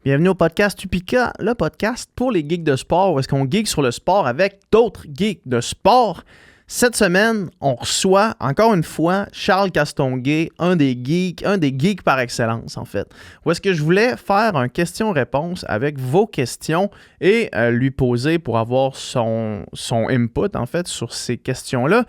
Bienvenue au podcast Upika, le podcast pour les geeks de sport, où est-ce qu'on geek sur le sport avec d'autres geeks de sport. Cette semaine, on reçoit encore une fois Charles Castonguay, un des geeks par excellence en fait. Où est-ce que je voulais faire un question-réponse avec vos questions et lui poser pour avoir son input en fait sur ces questions-là.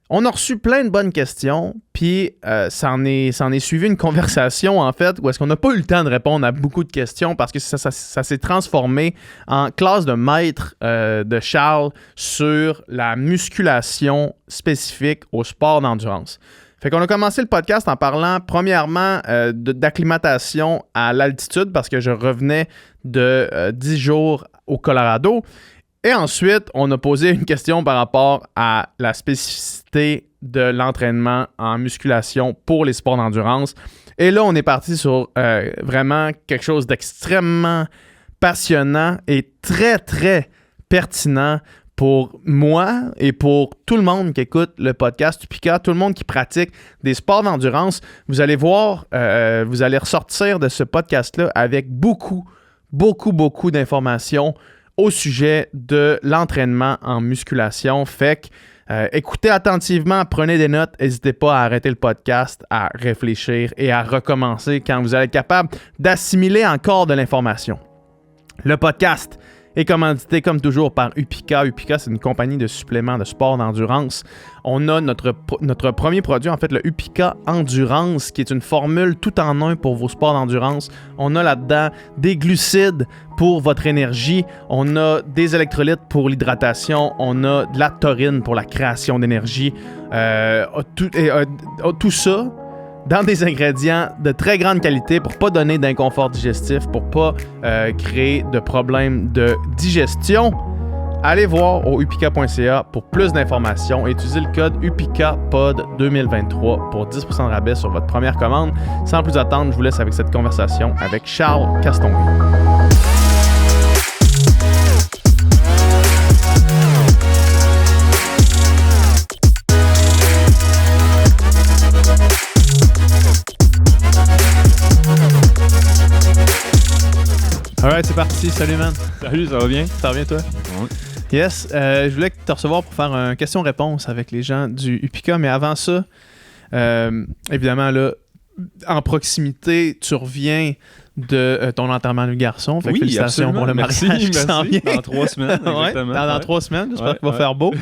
On a reçu plein de bonnes questions, puis ça en est suivi une conversation, en fait, où est-ce qu'on n'a pas eu le temps de répondre à beaucoup de questions parce que ça s'est transformé en classe de maître de Charles sur la musculation spécifique au sport d'endurance. Fait qu'on a commencé le podcast en parlant, premièrement, d'acclimatation à l'altitude parce que je revenais de 10 jours au Colorado. Et ensuite, on a posé une question par rapport à la spécificité de l'entraînement en musculation pour les sports d'endurance. Et là, on est parti sur vraiment quelque chose d'extrêmement passionnant et très, très pertinent pour moi et pour tout le monde qui écoute le podcast Upika, tout le monde qui pratique des sports d'endurance. Vous allez voir, vous allez ressortir de ce podcast-là avec beaucoup d'informations au sujet de l'entraînement en musculation. Fait que écoutez attentivement, prenez des notes, n'hésitez pas à arrêter le podcast, à réfléchir et à recommencer quand vous allez être capable d'assimiler encore de l'information. Le podcast est commandité comme toujours par Upika. Upika, c'est une compagnie de suppléments de sport d'endurance. On a notre premier produit, en fait, le Upika Endurance, qui est une formule tout en un pour vos sports d'endurance. On a là-dedans des glucides pour votre énergie. On a des électrolytes pour l'hydratation. On a de la taurine pour la création d'énergie. Tout ça dans des ingrédients de très grande qualité pour pas donner d'inconfort digestif, pour pas créer de problèmes de digestion. Allez voir au upika.ca pour plus d'informations et utilisez le code UPIKAPOD2023 pour 10% de rabais sur votre première commande. Sans plus attendre, je vous laisse avec cette conversation avec Charles Castonguay. Alright, c'est parti. Salut, man. Salut, ça va bien? Ça va bien, toi? Oui. Yes. Je voulais te recevoir pour faire un question-réponse avec les gens du Upika, mais avant ça, évidemment, là, en proximité, tu reviens de ton enterrement de garçon. Fait que félicitations pour le mariage qui s'en vient. Dans 3 semaines, exactement. Dans 3 semaines, j'espère qu'il va faire beau.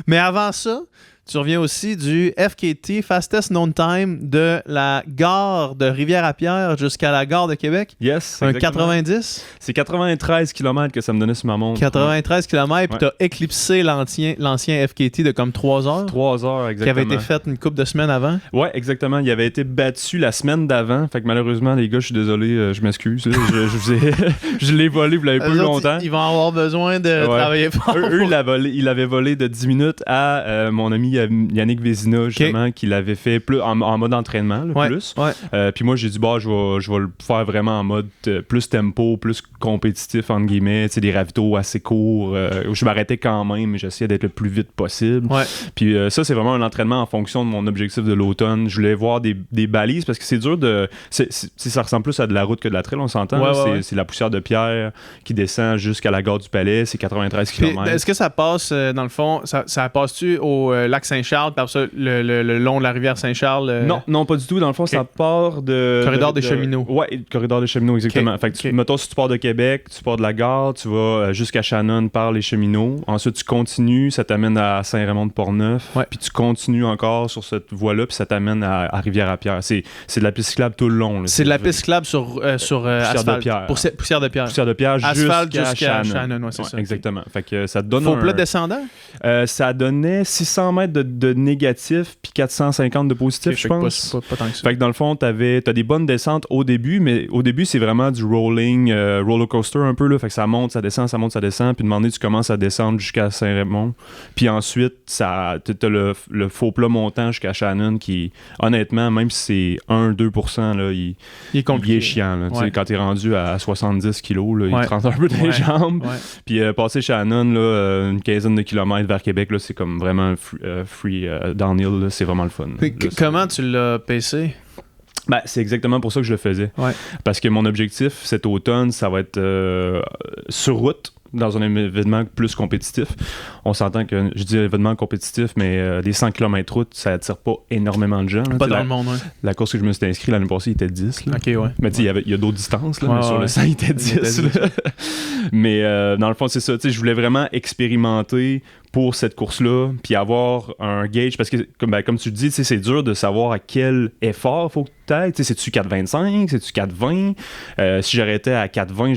Mais avant ça, tu reviens aussi du FKT, Fastest Known Time, de la gare de Rivière-à-Pierre jusqu'à la gare de Québec. Yes, un exactement. 90? C'est 93 km que ça me donnait sur ma montre. 93 km, puis tu as éclipsé l'ancien FKT de comme 3 heures. 3 heures, exactement. Qui avait été fait une couple de semaines avant. Ouais, exactement. Il avait été battu la semaine d'avant. Fait que malheureusement, les gars, je suis désolé, je m'excuse. Je l'ai volé, vous l'avez plus longtemps. Ils vont avoir besoin de travailler fort. Eux il avait volé de 10 minutes à mon ami Yannick Vézina, justement, qui l'avait fait plus en mode entraînement, là, plus. Ouais. Puis moi, j'ai dit, je vais le faire vraiment en mode plus tempo, plus compétitif, entre guillemets, tu sais, des ravitaux assez courts, où je m'arrêtais quand même, mais j'essayais d'être le plus vite possible. Ouais. Puis ça, c'est vraiment un entraînement en fonction de mon objectif de l'automne. Je voulais voir des balises, parce que c'est dur de... ça ressemble plus à de la route que de la trail, on s'entend. C'est la poussière de pierre qui descend jusqu'à la gare du Palais, c'est 93 km. Est-ce que ça passe, dans le fond, ça passe-tu au lac Saint-Charles, par ça, le long de la rivière Saint-Charles? Non, pas du tout. Dans le fond, ça part de... Corridor des cheminots. Ouais, corridor des cheminots, exactement. Fait que mettons, si tu pars de Québec, tu pars de la gare, tu vas jusqu'à Shannon par les cheminots. Ensuite, tu continues, ça t'amène à Saint-Raymond-de-Portneuf. Ouais. Puis tu continues encore sur cette voie-là, puis ça t'amène à Rivière-à-Pierre. C'est de la piste cyclable tout le long. Là, c'est de la piste cyclable sur asphalte. De pierre. Poussière de pierre. Poussière de pierre jusqu'à Shannon. Ouais, c'est ça. Exactement. Fait que ça te donne Faux plat descendant? Ça donnait 600 mètres de négatif puis 450 de positif, je pense. Pas tant que ça. Fait que dans le fond, t'as des bonnes descentes au début, mais au début, c'est vraiment du rolling, roller coaster un peu, là. Fait que ça monte, ça descend, puis de moment donné, tu commences à descendre jusqu'à Saint-Raymond. Puis ensuite, t'as le faux plat montant jusqu'à Shannon qui, honnêtement, même si c'est 1-2%, là, il est chiant. Là. Ouais. Quand t'es rendu à 70 kilos, là, il te rentre un peu dans les jambes. Ouais. Puis passer Shannon, là, une quinzaine de kilomètres vers Québec, là, c'est comme vraiment free downhill, là, c'est vraiment le fun. Comment tu l'as pacé? Ben, c'est exactement pour ça que je le faisais. Ouais. Parce que mon objectif cet automne, ça va être sur route, dans un événement plus compétitif. On s'entend que, je dis événement compétitif, mais des 100 km route, ça attire pas énormément de gens. Pas dans le monde, La course que je me suis inscrit l'année passée, il était 10. Là. OK, ouais. Mais tu sais, il y a d'autres distances, là, mais sur le 100, il était 10. Mais dans le fond, c'est ça. Tu sais, je voulais vraiment expérimenter pour cette course-là, puis avoir un gauge, parce que, comme tu le dis, c'est dur de savoir à quel effort il faut que tu ailles. C'est-tu 4,25? C'est-tu 4,20? Si j'arrêtais à 4,20,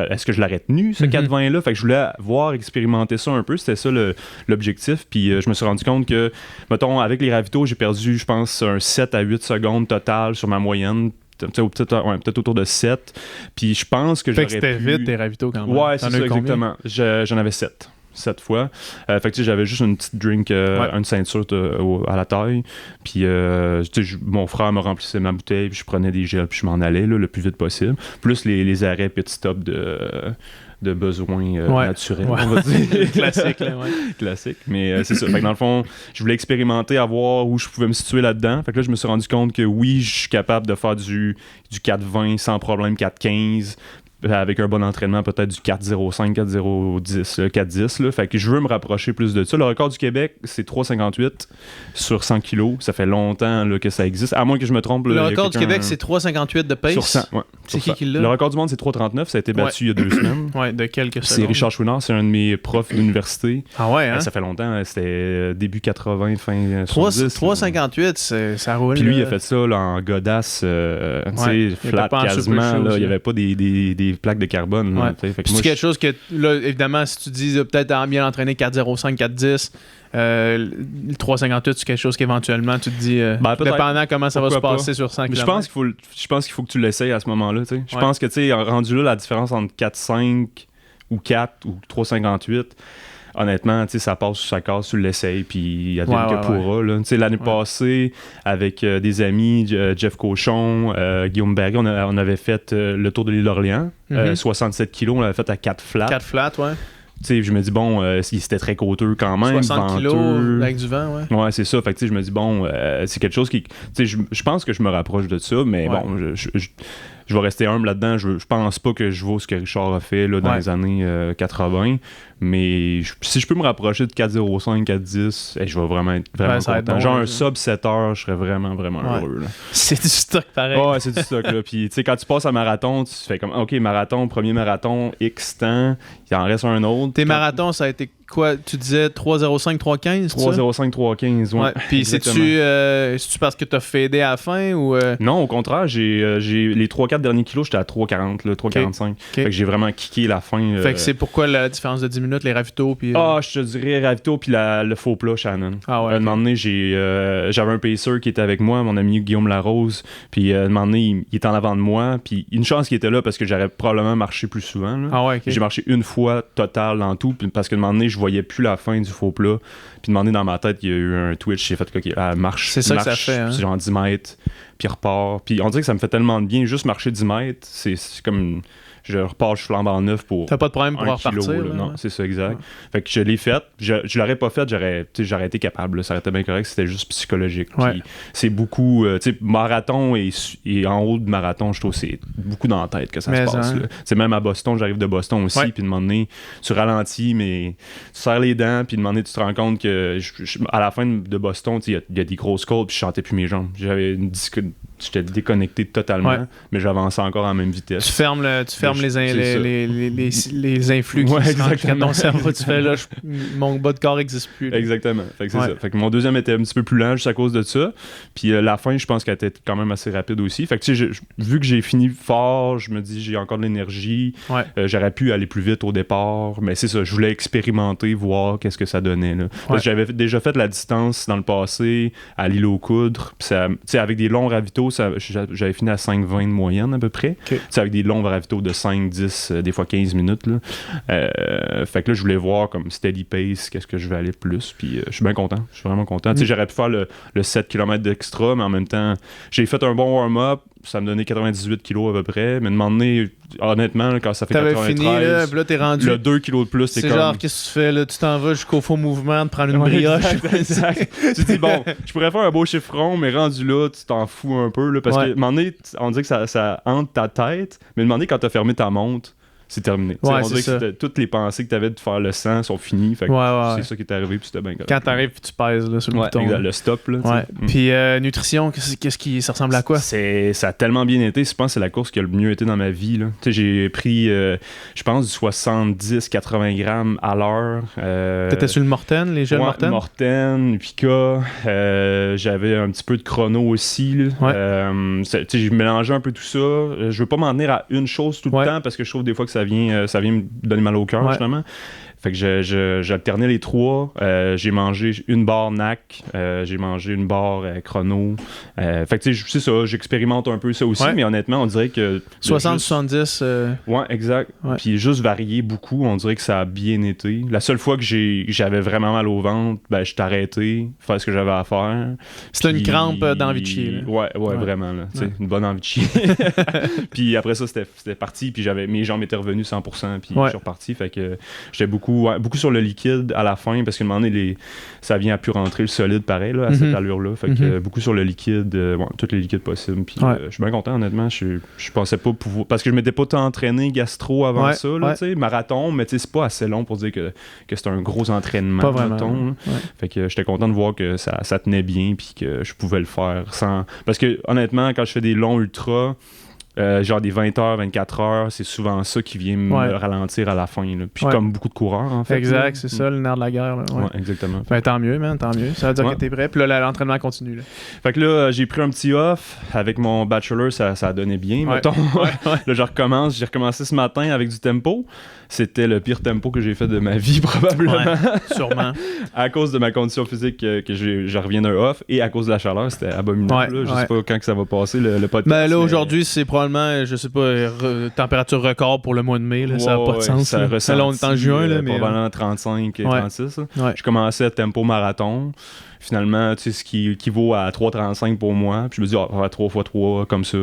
est-ce que je l'aurais tenu, ce 4,20-là? Fait que je voulais expérimenter ça un peu, c'était ça l'objectif, puis je me suis rendu compte que, mettons, avec les ravitaux, j'ai perdu, je pense, un 7 à 8 secondes total sur ma moyenne. Peut-être autour de 7. Puis je pense que j'aurais pu... c'était vite, tes ravitaux, quand même. Ouais, c'est ça, exactement. J'en avais 7 fois. Fait que j'avais juste une petite drink, une ceinture à la taille. Puis mon frère me remplissait ma bouteille, puis je prenais des gels, puis je m'en allais là, le plus vite possible. Plus les arrêts pit stop de besoins naturels, on va dire. Classique, là, ouais. Classique, mais c'est ça. Fait que dans le fond, je voulais expérimenter à voir où je pouvais me situer là-dedans. Fait que là, je me suis rendu compte que oui, je suis capable de faire du 4,20 sans problème, 4,15. Avec un bon entraînement, peut-être du 4,05, 4,010, 4,10. Là. Fait que je veux me rapprocher plus de ça. Le record du Québec, c'est 3,58 sur 100 kilos. Ça fait longtemps là, que ça existe. À moins que je me trompe. Le record du Québec, c'est 3,58 de pace. Sur 100, ouais. C'est qui l'a? Le record du monde, c'est 3,39. Ça a été battu il y a 2 semaines. Ouais, de quelques secondes. C'est Richard Chouinard, c'est un de mes profs d'université. Ah ouais, hein? Ça fait longtemps. C'était début 80, fin 70. 3,58, ça roule. Puis lui, il a fait ça là, en godasse, flat quasiment. Là, il n'y avait pas des plaques de carbone. Ouais. C'est quelque chose que, là, évidemment, si tu dis peut-être bien entraîné 4,05, 4,10, le 3,58, c'est quelque chose qu'éventuellement tu te dis, dépendant comment ça va se passer sur 100 km. Je pense qu'il faut que tu l'essayes à ce moment-là. T'sais. Je pense que, rendu là, la différence entre 4,5 ou 4 ou 3,58, honnêtement, ça passe, ça casse, tu l'essayes, puis il y a que pourra. L'année passée, avec des amis, Jeff Cochon, Guillaume Barry, on avait fait le tour de l'île d'Orléans. 67 kilos, on l'avait fait à 4 flats. 4 flats, ouais. Je me dis, bon, c'était très côteux quand même. 60 kilos avec du vent, ouais. Ouais, c'est ça. Fait que je me dis, bon, c'est quelque chose qui... Je pense que je me rapproche de ça, mais bon, je vais rester humble là-dedans. Je pense pas que je vaux ce que Richard a fait là, dans les années 80. Mais si je peux me rapprocher de 4,05, 4,10, je vais vraiment être content. Bon, genre un sub 7 heures, je serais vraiment, vraiment heureux. Là. C'est du stock pareil. Ouais, c'est du stock. Là. Puis quand tu passes à marathon, tu fais comme, OK, premier marathon, X temps, il en reste un autre. Tes marathons, ça a été quoi? Tu disais 3,05, 3,15? 3,05, 3,15, ouais. Puis c'est-tu parce que t'as fadé à la fin ou... Non, au contraire, j'ai les 3-4 derniers kilos, j'étais à 3,40, 3,45. Fait que j'ai vraiment kické la fin. Fait que c'est pourquoi la différence de 10 minutes, les ravitaux, puis... je te dirais ravitaux, puis le faux plat, Shannon. Ah ouais. Un moment donné, j'avais un pacer qui était avec moi, mon ami Guillaume Larose, puis un moment donné, il était en avant de moi, puis une chance qu'il était là parce que j'aurais probablement marché plus souvent. Là. Ah ouais, okay. J'ai marché une fois total dans tout, parce qu'un moment donné, je voyais plus la fin du faux plat, puis demander dans ma tête, il y a eu un twitch, j'ai fait OK, marche. C'est ça que ça fait, hein? Genre 10 mètres, puis repart. Puis on dirait que ça me fait tellement de bien, juste marcher 10 mètres, c'est comme... Je repars, je flambe en neuf pour. T'as pas de problème pour repartir. Là, non, c'est ça, exact. Fait que je l'ai fait. Je l'aurais pas fait, j'aurais été capable. Là, ça aurait été bien correct. C'était juste psychologique. Puis c'est beaucoup. Marathon et en haut de marathon, je trouve que c'est beaucoup dans la tête que ça se passe. Hein. Même à Boston, j'arrive de Boston aussi. Puis de moment donné, tu ralentis, mais tu serres les dents. Puis de moment donné, tu te rends compte que à la fin de Boston, il y a des grosses côtes. Puis je chantais plus mes jambes. J'étais déconnecté totalement, mais j'avançais encore en même vitesse. Tu fermes les influx qui quand ton cerveau, tu fais là, mon bas de corps n'existe plus. Là. Exactement. Fait que c'est ça. Fait que mon deuxième était un petit peu plus lent juste à cause de ça. Puis la fin, je pense qu'elle était quand même assez rapide aussi. Fait que vu que j'ai fini fort, je me dis j'ai encore de l'énergie. J'aurais pu aller plus vite au départ, mais c'est ça. Je voulais expérimenter, voir qu'est-ce que ça donnait. Là. Parce que j'avais déjà fait la distance dans le passé à l'île aux Coudres. Puis avec des longs ravitaux, j'avais fini à 5,20 de moyenne à peu près. Avec des longs ravitaux de 5, 10, des fois 15 minutes. Là. Fait que là, je voulais voir comme steady pace, qu'est-ce que je vais aller plus. Puis je suis bien content. Je suis vraiment content. J'aurais pu faire le 7 km d'extra, mais en même temps, j'ai fait un bon warm-up. ça me donnait 98 kilos à peu près. Mais de moment donné, honnêtement, quand ça fait 93... T'avais fini, là, puis là, t'es rendu... Le 2 kilos de plus, c'est comme... genre, qu'est-ce que tu fais, là? Tu t'en vas jusqu'au faux mouvement de prendre une brioche. Exact. Tu te dis, bon, je pourrais faire un beau chiffron, mais rendu là, tu t'en fous un peu, là, parce que, de moment donné, on dit que ça hante ta tête, mais de moment donné, quand t'as fermé ta montre, c'est terminé. On dirait que toutes les pensées que tu avais de faire le sang sont finies. Fait que c'est ça qui est arrivé, puis c'était bien correct. Quand t'arrives, puis tu pèses là, sur le bouton. Exact, le stop. Là, Puis nutrition, ça ressemble à quoi? Ça a tellement bien été. Je pense que c'est la course qui a le mieux été dans ma vie. J'ai pris, je pense, du 70-80 grammes à l'heure. T'étais sur le Morten, les gels Morten? Morten, Pika. J'avais un petit peu de chrono aussi. J'ai mélangé un peu tout ça. Je veux pas m'en tenir à une chose tout le temps, parce que je trouve des fois que ça vient me donner mal au cœur, justement. Fait que j'alternais les trois. J'ai mangé une barre NAC, j'ai mangé une barre chrono. Fait que c'est ça, j'expérimente un peu ça aussi, mais honnêtement, on dirait que... 60-70... Ouais, exact. Puis juste varier beaucoup, on dirait que ça a bien été. La seule fois que j'avais vraiment mal au ventre, je t'arrêtais, faire ce que j'avais à faire. C'était une crampe d'envie de chier. Là. Ouais, vraiment. Là, une bonne envie de chier. Puis après ça, c'était parti, puis mes jambes étaient revenues 100%, puis je suis reparti. Fait que j'étais beaucoup sur le liquide à la fin, parce qu'à un moment donné, ça vient à plus rentrer le solide pareil, là, à cette allure-là. Fait que beaucoup sur le liquide, tous les liquides possibles. Puis je suis bien content, honnêtement. Je pensais pas pouvoir... Parce que je m'étais pas tant entraîné gastro avant ça, là, marathon, mais c'est pas assez long pour dire que c'est un gros entraînement. Pas vraiment. Fait que j'étais content de voir que ça tenait bien, puis que je pouvais le faire sans... Parce que honnêtement, quand je fais des longs ultras, genre des 20 heures, 24 heures, c'est souvent ça qui vient me ralentir à la fin. Là. Puis comme beaucoup de coureurs, en fait. Exact, c'est ça, le nerf de la guerre. Là. Ouais, exactement. Tant mieux, man, tant mieux. Ça veut dire que t'es prêt. Puis là, l'entraînement continue. Là. Fait que là, j'ai pris un petit off. Avec mon bachelor, ça a donné bien, mettons. Là, j'ai recommencé ce matin avec du tempo. C'était le pire tempo que j'ai fait de ma vie, probablement. Sûrement. À cause de ma condition physique, que je reviens d'un off, et à cause de la chaleur, c'était abominable. Je sais pas quand que ça va passer, le podcast. Là, aujourd'hui, c'est probablement, je sais pas, température record pour le mois de mai. Là, ça n'a pas de sens. Là, on est en juin. Là, mais probablement 35 et 36. Je commençais à tempo marathon. Finalement, tu sais, ce qui équivaut à 3,35 pour moi. Puis je me dis, on va faire 3 x 3 comme ça.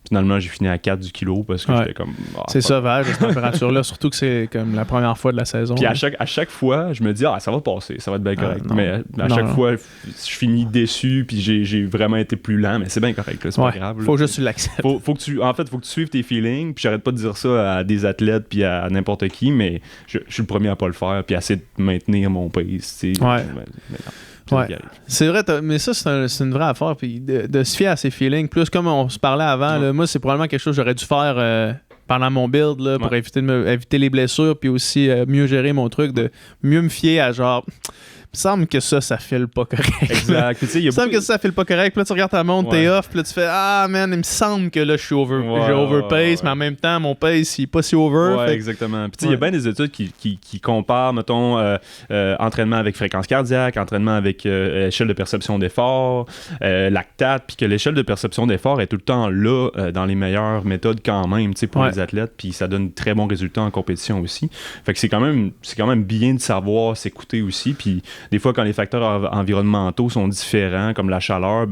Finalement, j'ai fini à 4 du kilo parce que j'étais comme... c'est sauvage, cette température-là, surtout que c'est comme la première fois de la saison. Puis à chaque fois, je me dis, ça va passer, ça va être bien correct. Mais à chaque fois, je finis déçu, puis j'ai vraiment été plus lent, mais c'est bien correct, là, c'est pas grave. Faut juste que tu l'acceptes. Faut que tu suives tes feelings, puis j'arrête pas de dire ça à des athlètes, puis à n'importe qui, mais je suis le premier à pas le faire, puis à essayer de maintenir mon pace, tu sais. C'est vrai, mais ça, c'est une vraie affaire. Puis de se fier à ses feelings, plus comme on se parlait avant, là, moi, c'est probablement quelque chose que j'aurais dû faire pendant mon build là, pour éviter les blessures, puis aussi mieux gérer mon truc, de mieux me fier à genre... Il me semble que ça file pas correct. Exact. Il me semble que ça file pas correct. Puis là, tu regardes ta montre, t'es off. Puis là, tu fais man, il me semble que là, je suis j'ai overpace, mais en même temps, mon pace, il est pas si over. Ouais, exactement. Puis il y a bien des études qui comparent, mettons, entraînement avec fréquence cardiaque, entraînement avec échelle de perception d'effort, lactate, puis que l'échelle de perception d'effort est tout le temps là dans les meilleures méthodes quand même, tu sais, pour les athlètes. Puis ça donne très bons résultats en compétition aussi. Fait que c'est quand même bien de savoir s'écouter aussi. Puis des fois, quand les facteurs environnementaux sont différents, comme la chaleur,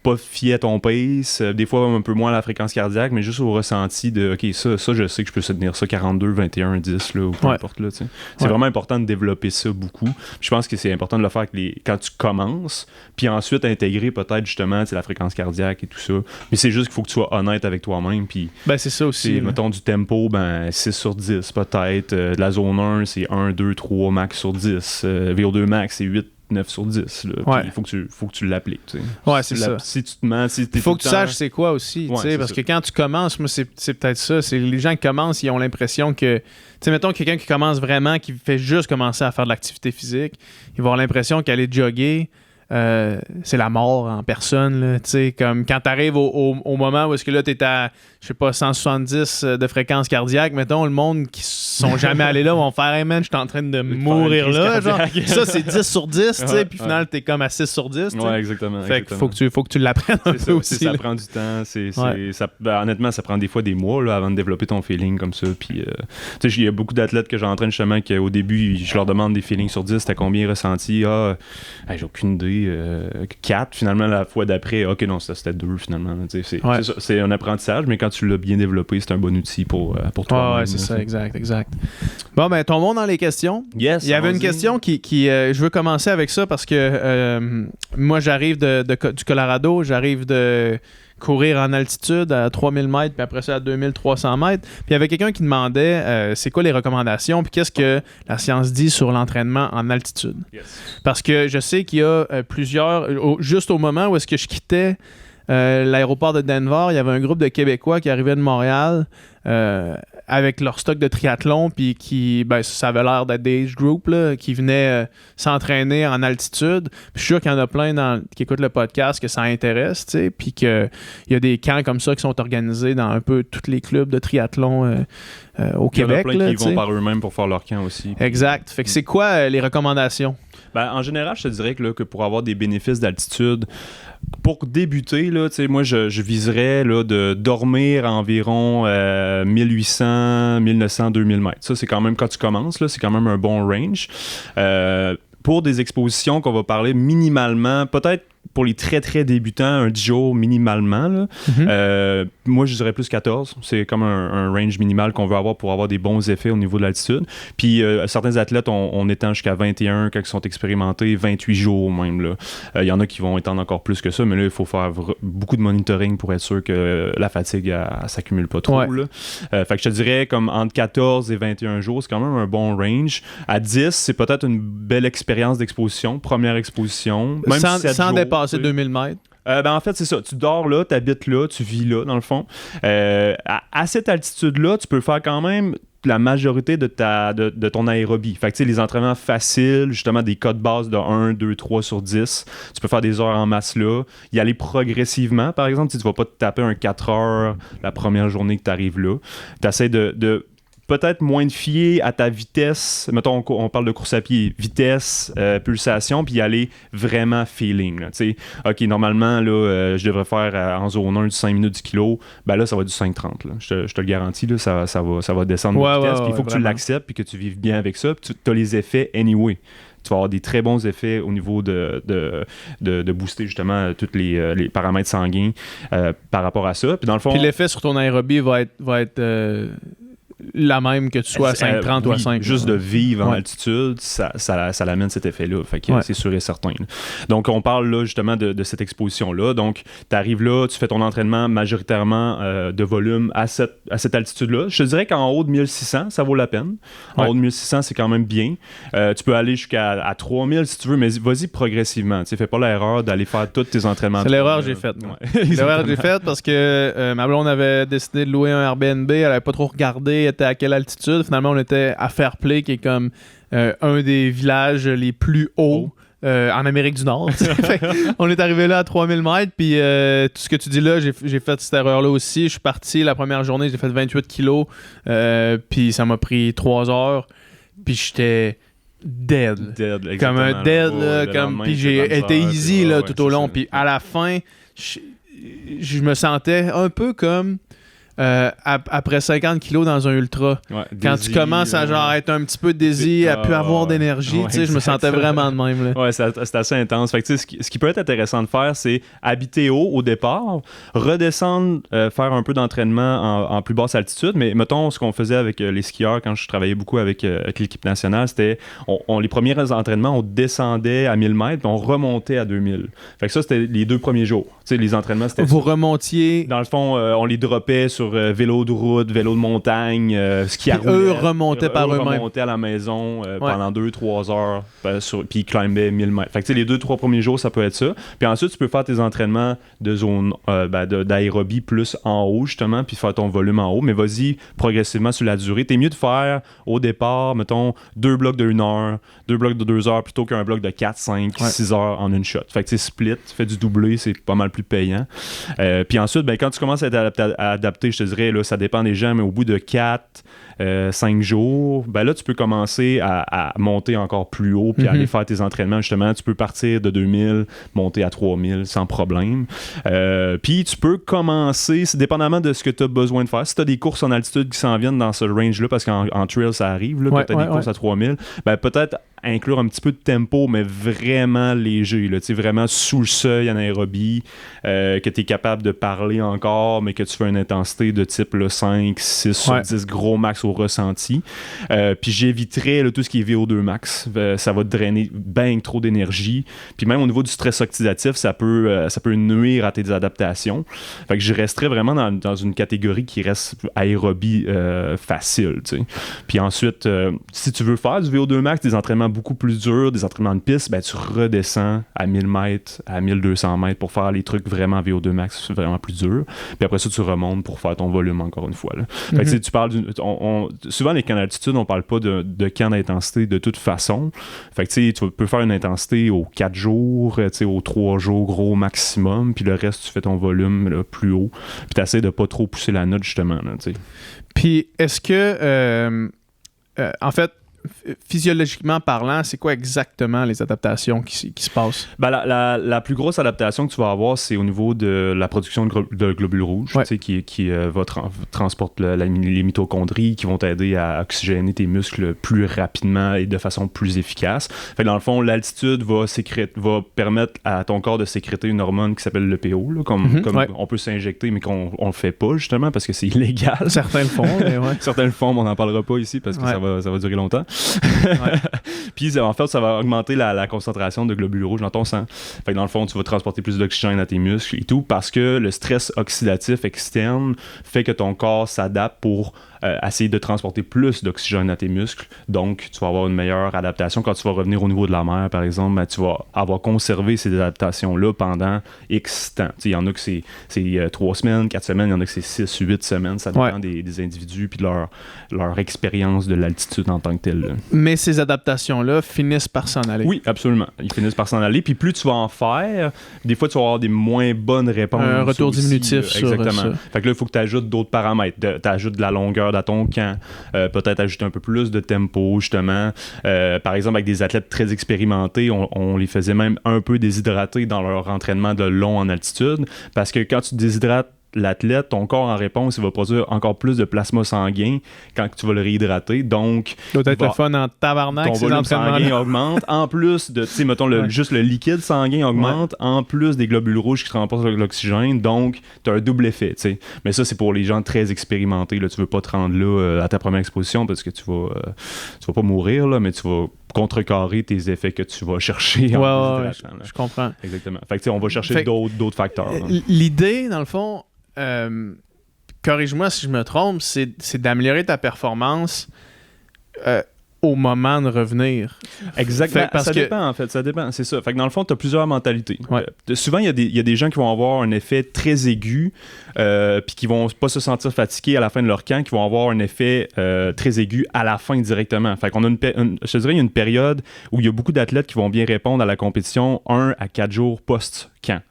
pas fier à ton pace, des fois un peu moins à la fréquence cardiaque, mais juste au ressenti de OK, ça je sais que je peux tenir ça 42, 21, 10 là, ou peu importe là, c'est vraiment important de développer ça beaucoup. Je pense que c'est important de le faire quand tu commences, puis ensuite intégrer peut-être justement la fréquence cardiaque et tout ça. Mais c'est juste qu'il faut que tu sois honnête avec toi-même, puis c'est ça aussi. Mettons du tempo, 6 sur 10 peut-être, de la zone 1 c'est 1, 2, 3 max sur 10, VO2 max c'est 8, 9 sur 10. Là. Il faut que tu l'appliques. Tu sais. Ouais, c'est ça. Si tu te mens, il faut que tu saches c'est quoi aussi. Parce que quand tu commences, moi, c'est peut-être ça. C'est les gens qui commencent, ils ont l'impression que... Tu sais, mettons quelqu'un qui commence vraiment, qui fait juste commencer à faire de l'activité physique, il va avoir l'impression qu'aller jogger, c'est la mort en personne. Là, comme quand tu arrives au moment où est-ce que là, tu es à je sais pas, 170 de fréquence cardiaque, mettons, le monde qui sont jamais allés là vont faire « Hey man, je suis en train de mourir là. » Genre, ça, c'est 10 sur 10, tu sais, puis finalement, t'es comme à 6 sur 10. Ouais, exactement. Fait qu'il faut que tu l'apprennes un peu aussi. Ça prend du temps. Honnêtement, ça prend des fois des mois là, avant de développer ton feeling comme ça. Puis, tu sais, il y a beaucoup d'athlètes que j'entraîne justement qu'au début, je leur demande des feelings sur 10, t'as combien ressenti? J'ai aucune idée. 4, finalement, la fois d'après, ok, non, c'était 2 finalement. C'est un apprentissage, mais quand tu l'as bien développé, c'est un bon outil pour toi. Ouais, c'est ça, exact. Bon, ben, tombons dans les questions. Yes, il y avait une question qui je veux commencer avec ça parce que moi, j'arrive du Colorado, j'arrive de courir en altitude à 3000 mètres, puis après ça à 2300 mètres. Puis il y avait quelqu'un qui demandait c'est quoi les recommandations, puis qu'est-ce que la science dit sur l'entraînement en altitude. Yes. Parce que je sais qu'il y a plusieurs, juste au moment où est-ce que je quittais l'aéroport de Denver, il y avait un groupe de Québécois qui arrivait de Montréal avec leur stock de triathlon, puis qui, ça avait l'air d'être des age group là, qui venaient s'entraîner en altitude. Puis je suis sûr qu'il y en a plein qui écoutent le podcast que ça intéresse, tu sais, puis qu'il y a des camps comme ça qui sont organisés dans un peu tous les clubs de triathlon au Québec. Il y en a plein qui vont par eux-mêmes pour faire leur camp aussi. Exact. Fait que c'est quoi les recommandations? En général, je te dirais que pour avoir des bénéfices d'altitude, pour débuter, là, moi, je viserais là, de dormir à environ 1800, 1900, 2000 mètres. Ça, c'est quand même, quand tu commences, là, c'est quand même un bon range. Pour des expositions qu'on va parler minimalement, peut-être pour les très très débutants, un 10 jours minimalement. Là. Mm-hmm. Moi, je dirais plus 14. C'est comme un range minimal qu'on veut avoir pour avoir des bons effets au niveau de l'altitude. Puis certains athlètes, on étend jusqu'à 21 quand ils sont expérimentés, 28 jours même. Il y en a qui vont étendre encore plus que ça, mais là, il faut faire beaucoup de monitoring pour être sûr que la fatigue elle s'accumule pas trop. Ouais. Fait que je te dirais comme entre 14 et 21 jours, c'est quand même un bon range. À 10, c'est peut-être une belle expérience d'exposition, première exposition. Même sans dépasser 2000 mètres. En fait, c'est ça. Tu dors là, tu habites là, tu vis là, dans le fond. À cette altitude-là, tu peux faire quand même la majorité de ton aérobie. Fait que, les entraînements faciles, justement des cas de base de 1, 2, 3 sur 10. Tu peux faire des heures en masse là. Y aller progressivement, par exemple. Tu vas pas te taper un 4 heures la première journée que tu arrives là. Tu essaies de peut-être moins de fier à ta vitesse. Mettons, on parle de course à pied. Vitesse, pulsation, puis y aller vraiment feeling. Là, OK, normalement, là, je devrais faire en zone 1 du 5 minutes du kilo. Là, ça va du 5,30. Là. Je te le garantis, là, ça va descendre de vitesse. Puis il faut que tu l'acceptes puis que tu vives bien avec ça. Puis tu as les effets anyway. Tu vas avoir des très bons effets au niveau de booster justement tous les paramètres sanguins par rapport à ça. Puis dans le fond... Puis l'effet sur ton aérobie va être la même que tu sois à 5,30 ou à 5. Juste de vivre en altitude, ça l'amène cet effet-là. Fait que c'est sûr et certain. Là. Donc, on parle là justement de cette exposition-là. Donc, tu arrives là, tu fais ton entraînement majoritairement de volume à cette altitude-là. Je te dirais qu'en haut de 1600, ça vaut la peine. En haut de 1600, c'est quand même bien. Tu peux aller jusqu'à 3000 si tu veux, mais vas-y progressivement. Fais pas l'erreur d'aller faire tous tes entraînements. C'est l'erreur que j'ai faite. L'erreur que j'ai faite parce que ma blonde avait décidé de louer un Airbnb, elle avait pas trop regardé était à quelle altitude. Finalement, on était à Fairplay, qui est comme un des villages les plus hauts en Amérique du Nord. On est arrivé là à 3000 mètres, puis tout ce que tu dis là, j'ai fait cette erreur-là aussi. Je suis parti la première journée, j'ai fait 28 kilos, puis ça m'a pris 3 heures, puis j'étais dead comme un dead, puis j'ai été easy là, tout au long, puis à la fin, je me sentais un peu comme après 50 kilos dans un ultra. Quand tu commences à genre être un petit peu désir, à plus avoir d'énergie, je me sentais vraiment de même. Là. Ouais, c'est assez intense. Fait que, ce qui peut être intéressant de faire, c'est habiter haut au départ, redescendre, faire un peu d'entraînement en plus basse altitude. Mais mettons, ce qu'on faisait avec les skieurs quand je travaillais beaucoup avec l'équipe nationale, c'était les premiers entraînements, on descendait à 1000 mètres, puis on remontait à 2000. Fait que ça, c'était les 2 premiers jours. Les entraînements, c'était... Vous remontiez... Dans le fond, on les droppait sur vélo de route, vélo de montagne, ski à roulette. Eux remontaient par eux-mêmes. Eux remontaient à la maison pendant 2-3 heures, puis ils climbaient 1000 mètres. Fait que les 2-3 premiers jours, ça peut être ça. Puis ensuite, tu peux faire tes entraînements de zone d'aérobie plus en haut, justement, puis faire ton volume en haut. Mais vas-y progressivement sur la durée. T'es mieux de faire au départ, mettons, 2 blocs de 1 heure, 2 blocs de 2 heures, plutôt qu'un bloc de 4, 5, 6 heures en une shot. Fait que tu split, tu fais du doublé, c'est pas mal plus payant. Puis ensuite, quand tu commences à adapter je te dirais, là, ça dépend des gens, mais au bout de 4-5 jours, ben là, tu peux commencer à monter encore plus haut puis aller faire tes entraînements. Justement, tu peux partir de 2000, monter à 3000 sans problème. Puis tu peux commencer, c'est dépendamment de ce que tu as besoin de faire. Si tu as des courses en altitude qui s'en viennent dans ce range-là, parce qu'en trail, ça arrive, là, que tu as des courses à 3000, ben peut-être inclure un petit peu de tempo, mais vraiment léger, là, vraiment sous le seuil anaérobie, que tu es capable de parler encore, mais que tu fais une intensité de type là, 5, 6 sur 10 gros max au ressenti. Puis j'éviterais là, tout ce qui est VO2 max. Ça va te drainer bien trop d'énergie. Puis même au niveau du stress oxydatif, ça peut nuire à tes adaptations. Fait que je resterais vraiment dans une catégorie qui reste aérobie facile. T'sais. Puis ensuite, si tu veux faire du VO2 max, des entraînements beaucoup plus durs, des entraînements de piste, ben tu redescends à 1000 mètres, à 1200 mètres pour faire les trucs vraiment VO2 max, vraiment plus durs. Puis après ça, tu remontes pour faire ton volume encore une fois. Là. Fait que tu parles souvent les camps d'altitude, on parle pas de camps d'intensité de toute façon. Fait que tu peux faire une intensité aux 4 jours, aux 3 jours gros maximum, puis le reste, tu fais ton volume là, plus haut. Puis tu essaies de pas trop pousser la note justement. Là, puis est-ce que, en fait, physiologiquement parlant, c'est quoi exactement les adaptations qui se passent? Ben, la plus grosse adaptation que tu vas avoir, c'est au niveau de la production de globules rouges, qui va transporter les mitochondries, qui vont t'aider à oxygéner tes muscles plus rapidement et de façon plus efficace. Fait que dans le fond, l'altitude va permettre à ton corps de sécréter une hormone qui s'appelle le PO, là, comme on peut s'injecter, mais qu'on le fait pas justement parce que c'est illégal. Certains le font, mais Certains le font, mais on n'en parlera pas ici parce que ça va durer longtemps. Puis en fait, ça va augmenter la concentration de globules rouges dans ton sang. Fait que dans le fond, tu vas transporter plus d'oxygène à tes muscles et tout parce que le stress oxydatif externe fait que ton corps s'adapte pour essayer de transporter plus d'oxygène à tes muscles. Donc, tu vas avoir une meilleure adaptation. Quand tu vas revenir au niveau de la mer, par exemple, ben, tu vas avoir conservé ces adaptations-là pendant X temps. Il y en a que c'est 3 semaines, 4 semaines, il y en a que c'est 6, 8 semaines. Ça dépend des individus et de leur expérience de l'altitude en tant que telle. Là. Mais ces adaptations-là finissent par s'en aller. Oui, absolument. Ils finissent par s'en aller. Puis plus tu vas en faire, des fois, tu vas avoir des moins bonnes réponses. Un retour aussi, diminutif sur exactement. ça. Fait que là, il faut que tu ajoutes d'autres paramètres. Tu ajoutes de la longueur à ton camp. Peut-être ajouter un peu plus de tempo, justement. Par exemple, avec des athlètes très expérimentés, on les faisait même un peu déshydrater dans leur entraînement de long en altitude. Parce que quand tu déshydrates l'athlète, ton corps en réponse, il va produire encore plus de plasma sanguin quand tu vas le réhydrater. Donc, doit être le fun en tabarnak. Ton volume sanguin augmente. En plus de, tu sais, mettons, juste le liquide sanguin augmente, en plus des globules rouges qui transportent l'oxygène. Donc, tu as un double effet, tu sais. Mais ça, c'est pour les gens très expérimentés. Là. Tu veux pas te rendre là à ta première exposition parce que tu vas pas mourir, là, mais tu vas contrecarrer tes effets que tu vas chercher en déshydratant. Je comprends. Exactement. Fait que, on va chercher d'autres facteurs. L'idée, dans le fond, corrige-moi si je me trompe, c'est d'améliorer ta performance au moment de revenir. Exactement. Ça dépend, en fait. Ça dépend. C'est ça. Fait que dans le fond, tu as plusieurs mentalités. Souvent, il y a des gens qui vont avoir un effet très aigu puis qui vont pas se sentir fatigués à la fin de leur camp, qui vont avoir un effet très aigu à la fin directement. Fait qu'on a je te dirais, il y a une période où il y a beaucoup d'athlètes qui vont bien répondre à la compétition 1 à 4 jours post-camp.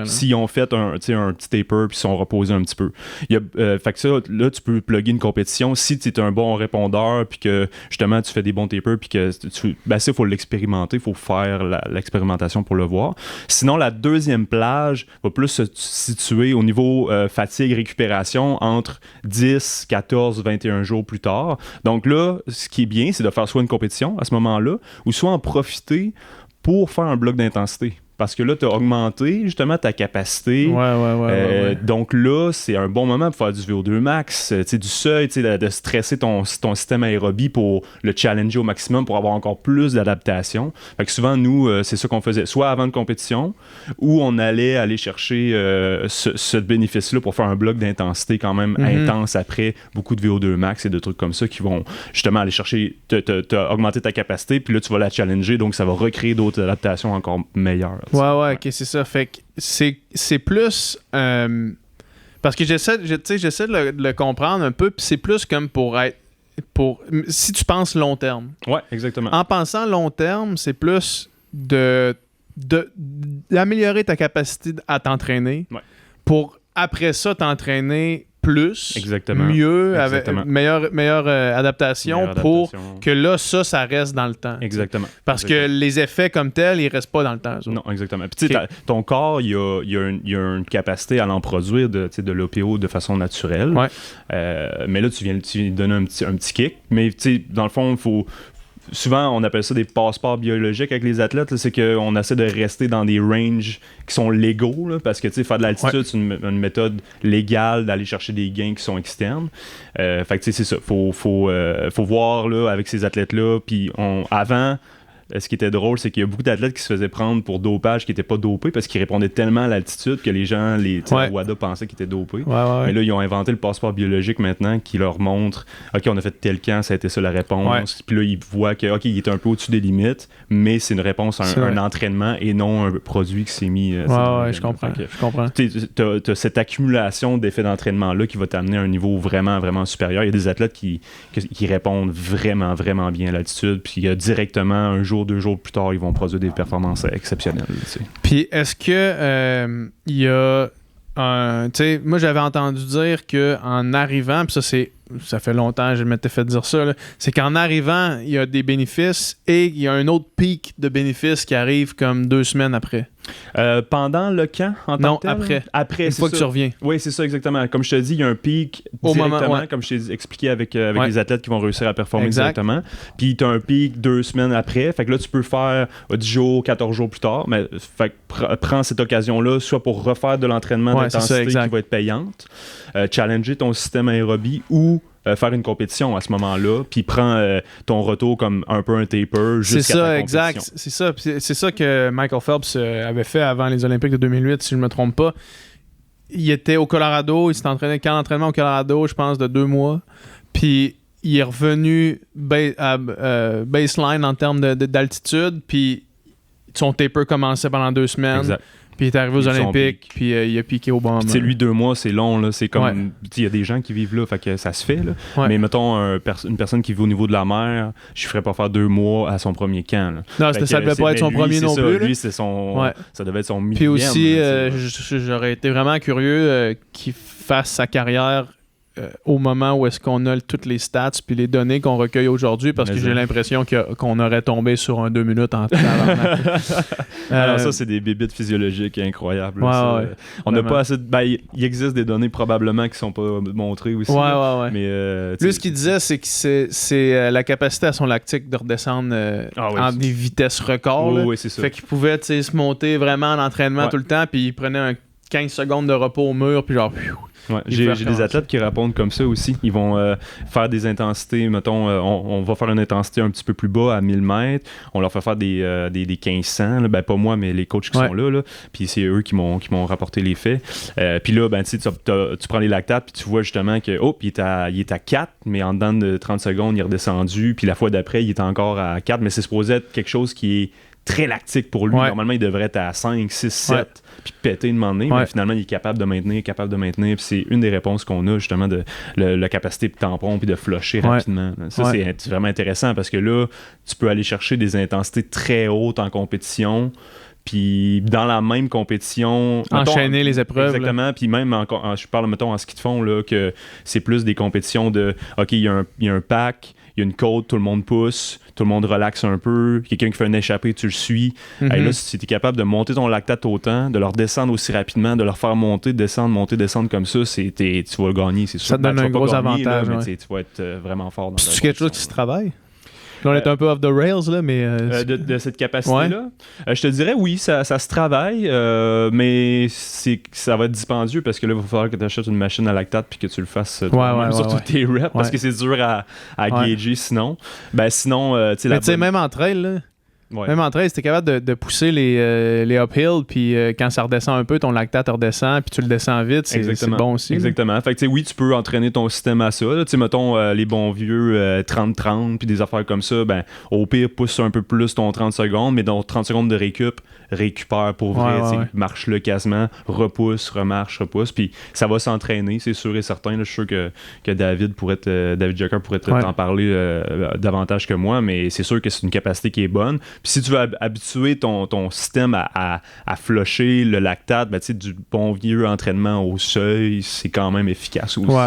Si on fait un petit taper puis si on repose un petit peu. Fait que ça, là, tu peux plugger une compétition si tu es un bon répondeur puis que justement tu fais des bons tapers puis que ça, il faut l'expérimenter, il faut faire l'expérimentation pour le voir. Sinon, la deuxième plage va plus se situer au niveau fatigue, récupération entre 10, 14, 21 jours plus tard. Donc là, ce qui est bien, c'est de faire soit une compétition à ce moment-là ou soit en profiter pour faire un bloc d'intensité. Parce que là, tu as augmenté justement ta capacité. Donc là, c'est un bon moment pour faire du VO2 max, du seuil, de stresser ton système aérobie pour le challenger au maximum pour avoir encore plus d'adaptation. Fait que souvent, nous, c'est ça qu'on faisait, soit avant une compétition, ou on allait aller chercher ce bénéfice-là pour faire un bloc d'intensité quand même intense après beaucoup de VO2 max et de trucs comme ça qui vont justement aller chercher, augmenter ta capacité, puis là, tu vas la challenger, donc ça va recréer d'autres adaptations encore meilleures. Ok, c'est ça. Fait que c'est plus... parce que j'essaie de le comprendre un peu, puis c'est plus comme si tu penses long terme. Ouais, exactement. En pensant long terme, c'est plus d'améliorer ta capacité à t'entraîner pour, après ça, t'entraîner plus, Exactement. mieux, Exactement. avec meilleure adaptation pour que là, ça reste dans le temps. Exactement. Parce que les effets comme tels, ils restent pas dans le temps. Non, exactement. Puis, ton corps, il y a une capacité à l'en produire de l'opio de façon naturelle. Ouais. Mais là, tu viens de donner un petit kick. Mais dans le fond, il faut... Souvent, on appelle ça des passeports biologiques avec les athlètes. Là, c'est qu'on essaie de rester dans des ranges qui sont légaux. Là, parce que faire de l'altitude, c'est une méthode légale d'aller chercher des gains qui sont externes. Fait que c'est ça. Faut voir là, avec ces athlètes-là. Puis avant... Ce qui était drôle, c'est qu'il y a beaucoup d'athlètes qui se faisaient prendre pour dopage qui n'étaient pas dopés parce qu'ils répondaient tellement à l'altitude que les gens, la WADA pensaient qu'ils étaient dopés. Mais là, ils ont inventé le passeport biologique maintenant qui leur montre OK, on a fait tel camp, ça a été ça la réponse. Puis là, ils voient que OK, il est un peu au-dessus des limites, mais c'est une réponse à un entraînement et non un produit qui s'est mis. Je comprends. Tu as cette accumulation d'effets d'entraînement-là qui va t'amener à un niveau vraiment, vraiment supérieur. Il y a des athlètes qui répondent vraiment, vraiment bien à l'altitude, puis directement un jour 2 jours plus tard, ils vont produire des performances exceptionnelles. Puis est-ce que il y a un... Tu sais, moi j'avais entendu dire qu'en arrivant, puis ça fait longtemps que je m'étais fait dire ça, là, c'est qu'en arrivant, il y a des bénéfices et il y a un autre pic de bénéfices qui arrive comme 2 semaines après. Pendant le camp, en tant que tel? Après, une fois que tu reviens. Oui, c'est ça, exactement. Comme je te dis, il y a un pic directement, comme je t'ai expliqué avec les athlètes qui vont réussir à performer directement. Puis tu as un pic 2 semaines après. Fait que là, tu peux faire 10 jours, 14 jours plus tard. Mais fait que prends cette occasion-là, soit pour refaire de l'entraînement d'intensité qui va être payante, challenger ton système aérobie ou faire une compétition à ce moment-là, puis prends ton retour comme un peu un taper jusqu'à ta compétition. Exact. C'est ça que Michael Phelps avait fait avant les Olympiques de 2008, si je ne me trompe pas. Il était au Colorado, il s'est entraîné camp d'entraînement au Colorado, je pense, de 2 mois, puis il est revenu à baseline en termes d'altitude, puis son taper commençait pendant 2 semaines. Exact. Puis il est arrivé aux Olympiques, puis il a piqué au bon moment. Lui, 2 mois, c'est long. Là. C'est comme... Il y a des gens qui vivent là, fait que ça se fait. Là. Mais mettons, une personne qui vit au niveau de la mer, je ne ferais pas faire 2 mois à son premier camp. Là. Non, ça ne devait pas être son premier non plus. Lui, ça devait être son millième. Puis aussi, j'aurais été vraiment curieux qu'il fasse sa carrière au moment où est-ce qu'on a toutes les stats puis les données qu'on recueille aujourd'hui, parce que j'ai l'impression qu'on aurait tombé sur un 2 minutes en temps. Alors ça, c'est des bébites physiologiques incroyables. On n'a pas assez il existe des données probablement qui sont pas montrées aussi. Mais, lui, ce qu'il disait, c'est que c'est la capacité à son lactique de redescendre en des vitesses records. C'est ça. Fait qu'il pouvait se monter vraiment en entraînement tout le temps, puis il prenait 15 secondes de repos au mur, puis genre... J'ai des athlètes qui répondent comme ça aussi. Ils vont faire des intensités, mettons, on va faire une intensité un petit peu plus bas à 1000 mètres. On leur fait faire des 1500, là. Pas moi, mais les coachs qui sont là. Puis c'est eux qui m'ont rapporté les faits. Puis là, tu prends les lactates, puis tu vois justement que il est à 4, mais en dedans de 30 secondes, il est redescendu. Puis la fois d'après, il est encore à 4, mais c'est supposé être quelque chose qui est très lactique pour lui. Normalement, il devrait être à 5, 6, 7, puis péter une moment donné, mais finalement, il est capable de maintenir, puis c'est une des réponses qu'on a, justement, de la capacité de tampon, puis de flusher rapidement. Ça, c'est vraiment intéressant, parce que là, tu peux aller chercher des intensités très hautes en compétition, puis dans la même compétition... Enchaîner les épreuves. Exactement, puis même, je parle, mettons, en ski de fond, là, que c'est plus des compétitions de, OK, il y a un pack, il y a une côte, tout le monde pousse, tout le monde relaxe un peu, quelqu'un qui fait un échappé, tu le suis. Là, si tu es capable de monter ton lactate autant, de leur descendre aussi rapidement, de leur faire monter, descendre comme ça, tu vas gagner, c'est sûr. Ça te donne un gros avantage. Là, mais tu vas être vraiment fort dans ça. C'est quelque chose qui se travaille? Là, on est un peu off the rails, là, mais... de cette capacité-là? Je te dirais, oui, ça se travaille, mais ça va être dispendieux, parce que là, il va falloir que tu achètes une machine à lactate puis que tu le fasses sur tous tes reps, parce que c'est dur à gager sinon. Sinon, tu sais... Mais tu sais, même en trail, là... Même en trail, si t'es capable de pousser les uphill, puis quand ça redescend un peu, ton lactate redescend, puis tu le descends vite, c'est bon aussi. Exactement. Là. Fait que oui, tu peux entraîner ton système à ça. Tu sais, mettons les bons vieux 30-30, puis des affaires comme ça, au pire, pousse un peu plus ton 30 secondes, mais dans 30 secondes de récupère pour vrai, marche-le quasiment, repousse, remarche, repousse, puis ça va s'entraîner, c'est sûr et certain. Là, je suis sûr que David Jacker pourrait t'en parler davantage que moi, mais c'est sûr que c'est une capacité qui est bonne. Puis si tu veux habituer ton système à flusher le lactate, ben, du bon vieux entraînement au seuil, c'est quand même efficace aussi.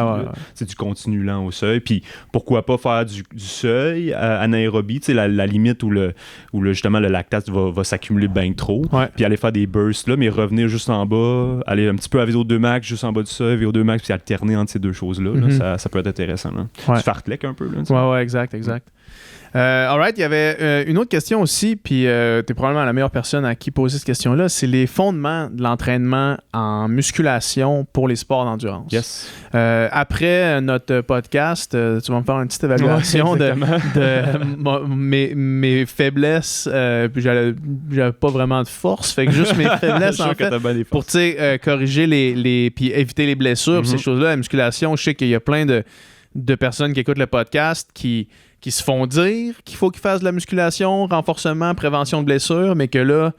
C'est du continu lent au seuil. Puis pourquoi pas faire du seuil anaérobie, la limite où justement le lactate va s'accumuler bien trop. Puis aller faire des bursts là, mais revenir juste en bas, aller un petit peu à VO2 max juste en bas du seuil, VO2 max, puis alterner entre ces deux choses-là. Là, ça peut être intéressant. Là. Du fartlek un peu. Là, ouais, exact. Alright, il y avait une autre question aussi, puis t'es probablement la meilleure personne à qui poser cette question-là, c'est les fondements de l'entraînement en musculation pour les sports d'endurance. Yes. Après notre podcast, tu vas me faire une petite évaluation de mes faiblesses, puis j'avais pas vraiment de force, fait que juste mes faiblesses en fait, pour corriger puis éviter les blessures, ces choses-là, la musculation, je sais qu'il y a plein de personnes qui écoutent le podcast qui se font dire qu'il faut qu'ils fassent de la musculation, renforcement, prévention de blessures, mais que là,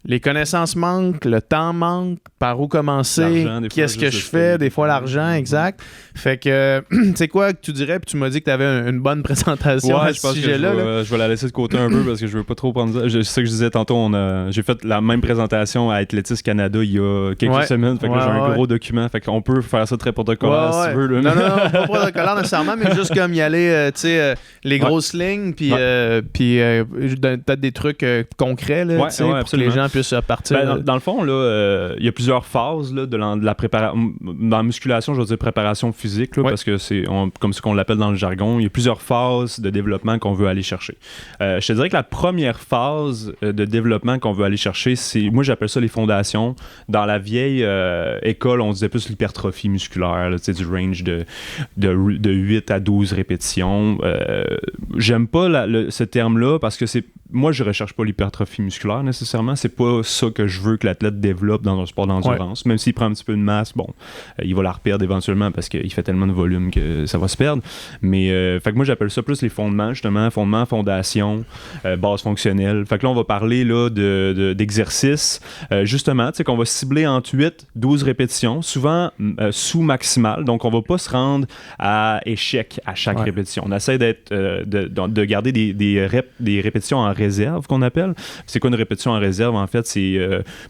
les connaissances manquent, le temps manque, par où commencer, qu'est-ce que je fais, des fois l'argent, exact. Fait que, tu sais quoi, que tu dirais, puis tu m'as dit que tu avais une bonne présentation à ce sujet-là. Je vais la laisser de côté un peu parce que je veux pas trop prendre ça. C'est ça que je disais tantôt, j'ai fait la même présentation à Athlétisme Canada il y a quelques semaines, fait que là, j'ai un gros document, fait qu'on peut faire ça très protocolaire si tu veux. Là. Non, pas protocolaire nécessairement, mais juste comme y aller, tu sais, les grosses lignes, puis peut-être des trucs concrets, là, pour que les gens puissent partir. Dans le fond, là, il y a plusieurs phases là, de la préparation. Dans la musculation, je veux dire préparation physique, là, parce que c'est comme ce qu'on l'appelle dans le jargon. Il y a plusieurs phases de développement qu'on veut aller chercher. Je te dirais que la première phase de développement qu'on veut aller chercher, moi j'appelle ça les fondations. Dans la vieille école, on disait plus l'hypertrophie musculaire, là, du range de 8 à 12 répétitions. J'aime pas ce terme-là parce que moi, je recherche pas l'hypertrophie musculaire nécessairement. C'est pas ça que je veux que l'athlète développe dans un sport d'endurance. Même s'il prend un petit peu de masse, il va la reperdre éventuellement parce qu'il fait tellement de volume que ça va se perdre. Mais fait que moi, j'appelle ça plus les fondements, justement. Fondement, fondation, base fonctionnelle. Fait que là, on va parler là, d'exercices. Justement, tu sais, qu'on va cibler entre 8-12 répétitions, souvent sous-maximal. Donc, on va pas se rendre à échec à chaque répétition. On essaie de garder des répétitions en réserve qu'on appelle. C'est quoi une répétition en réserve? En fait, c'est,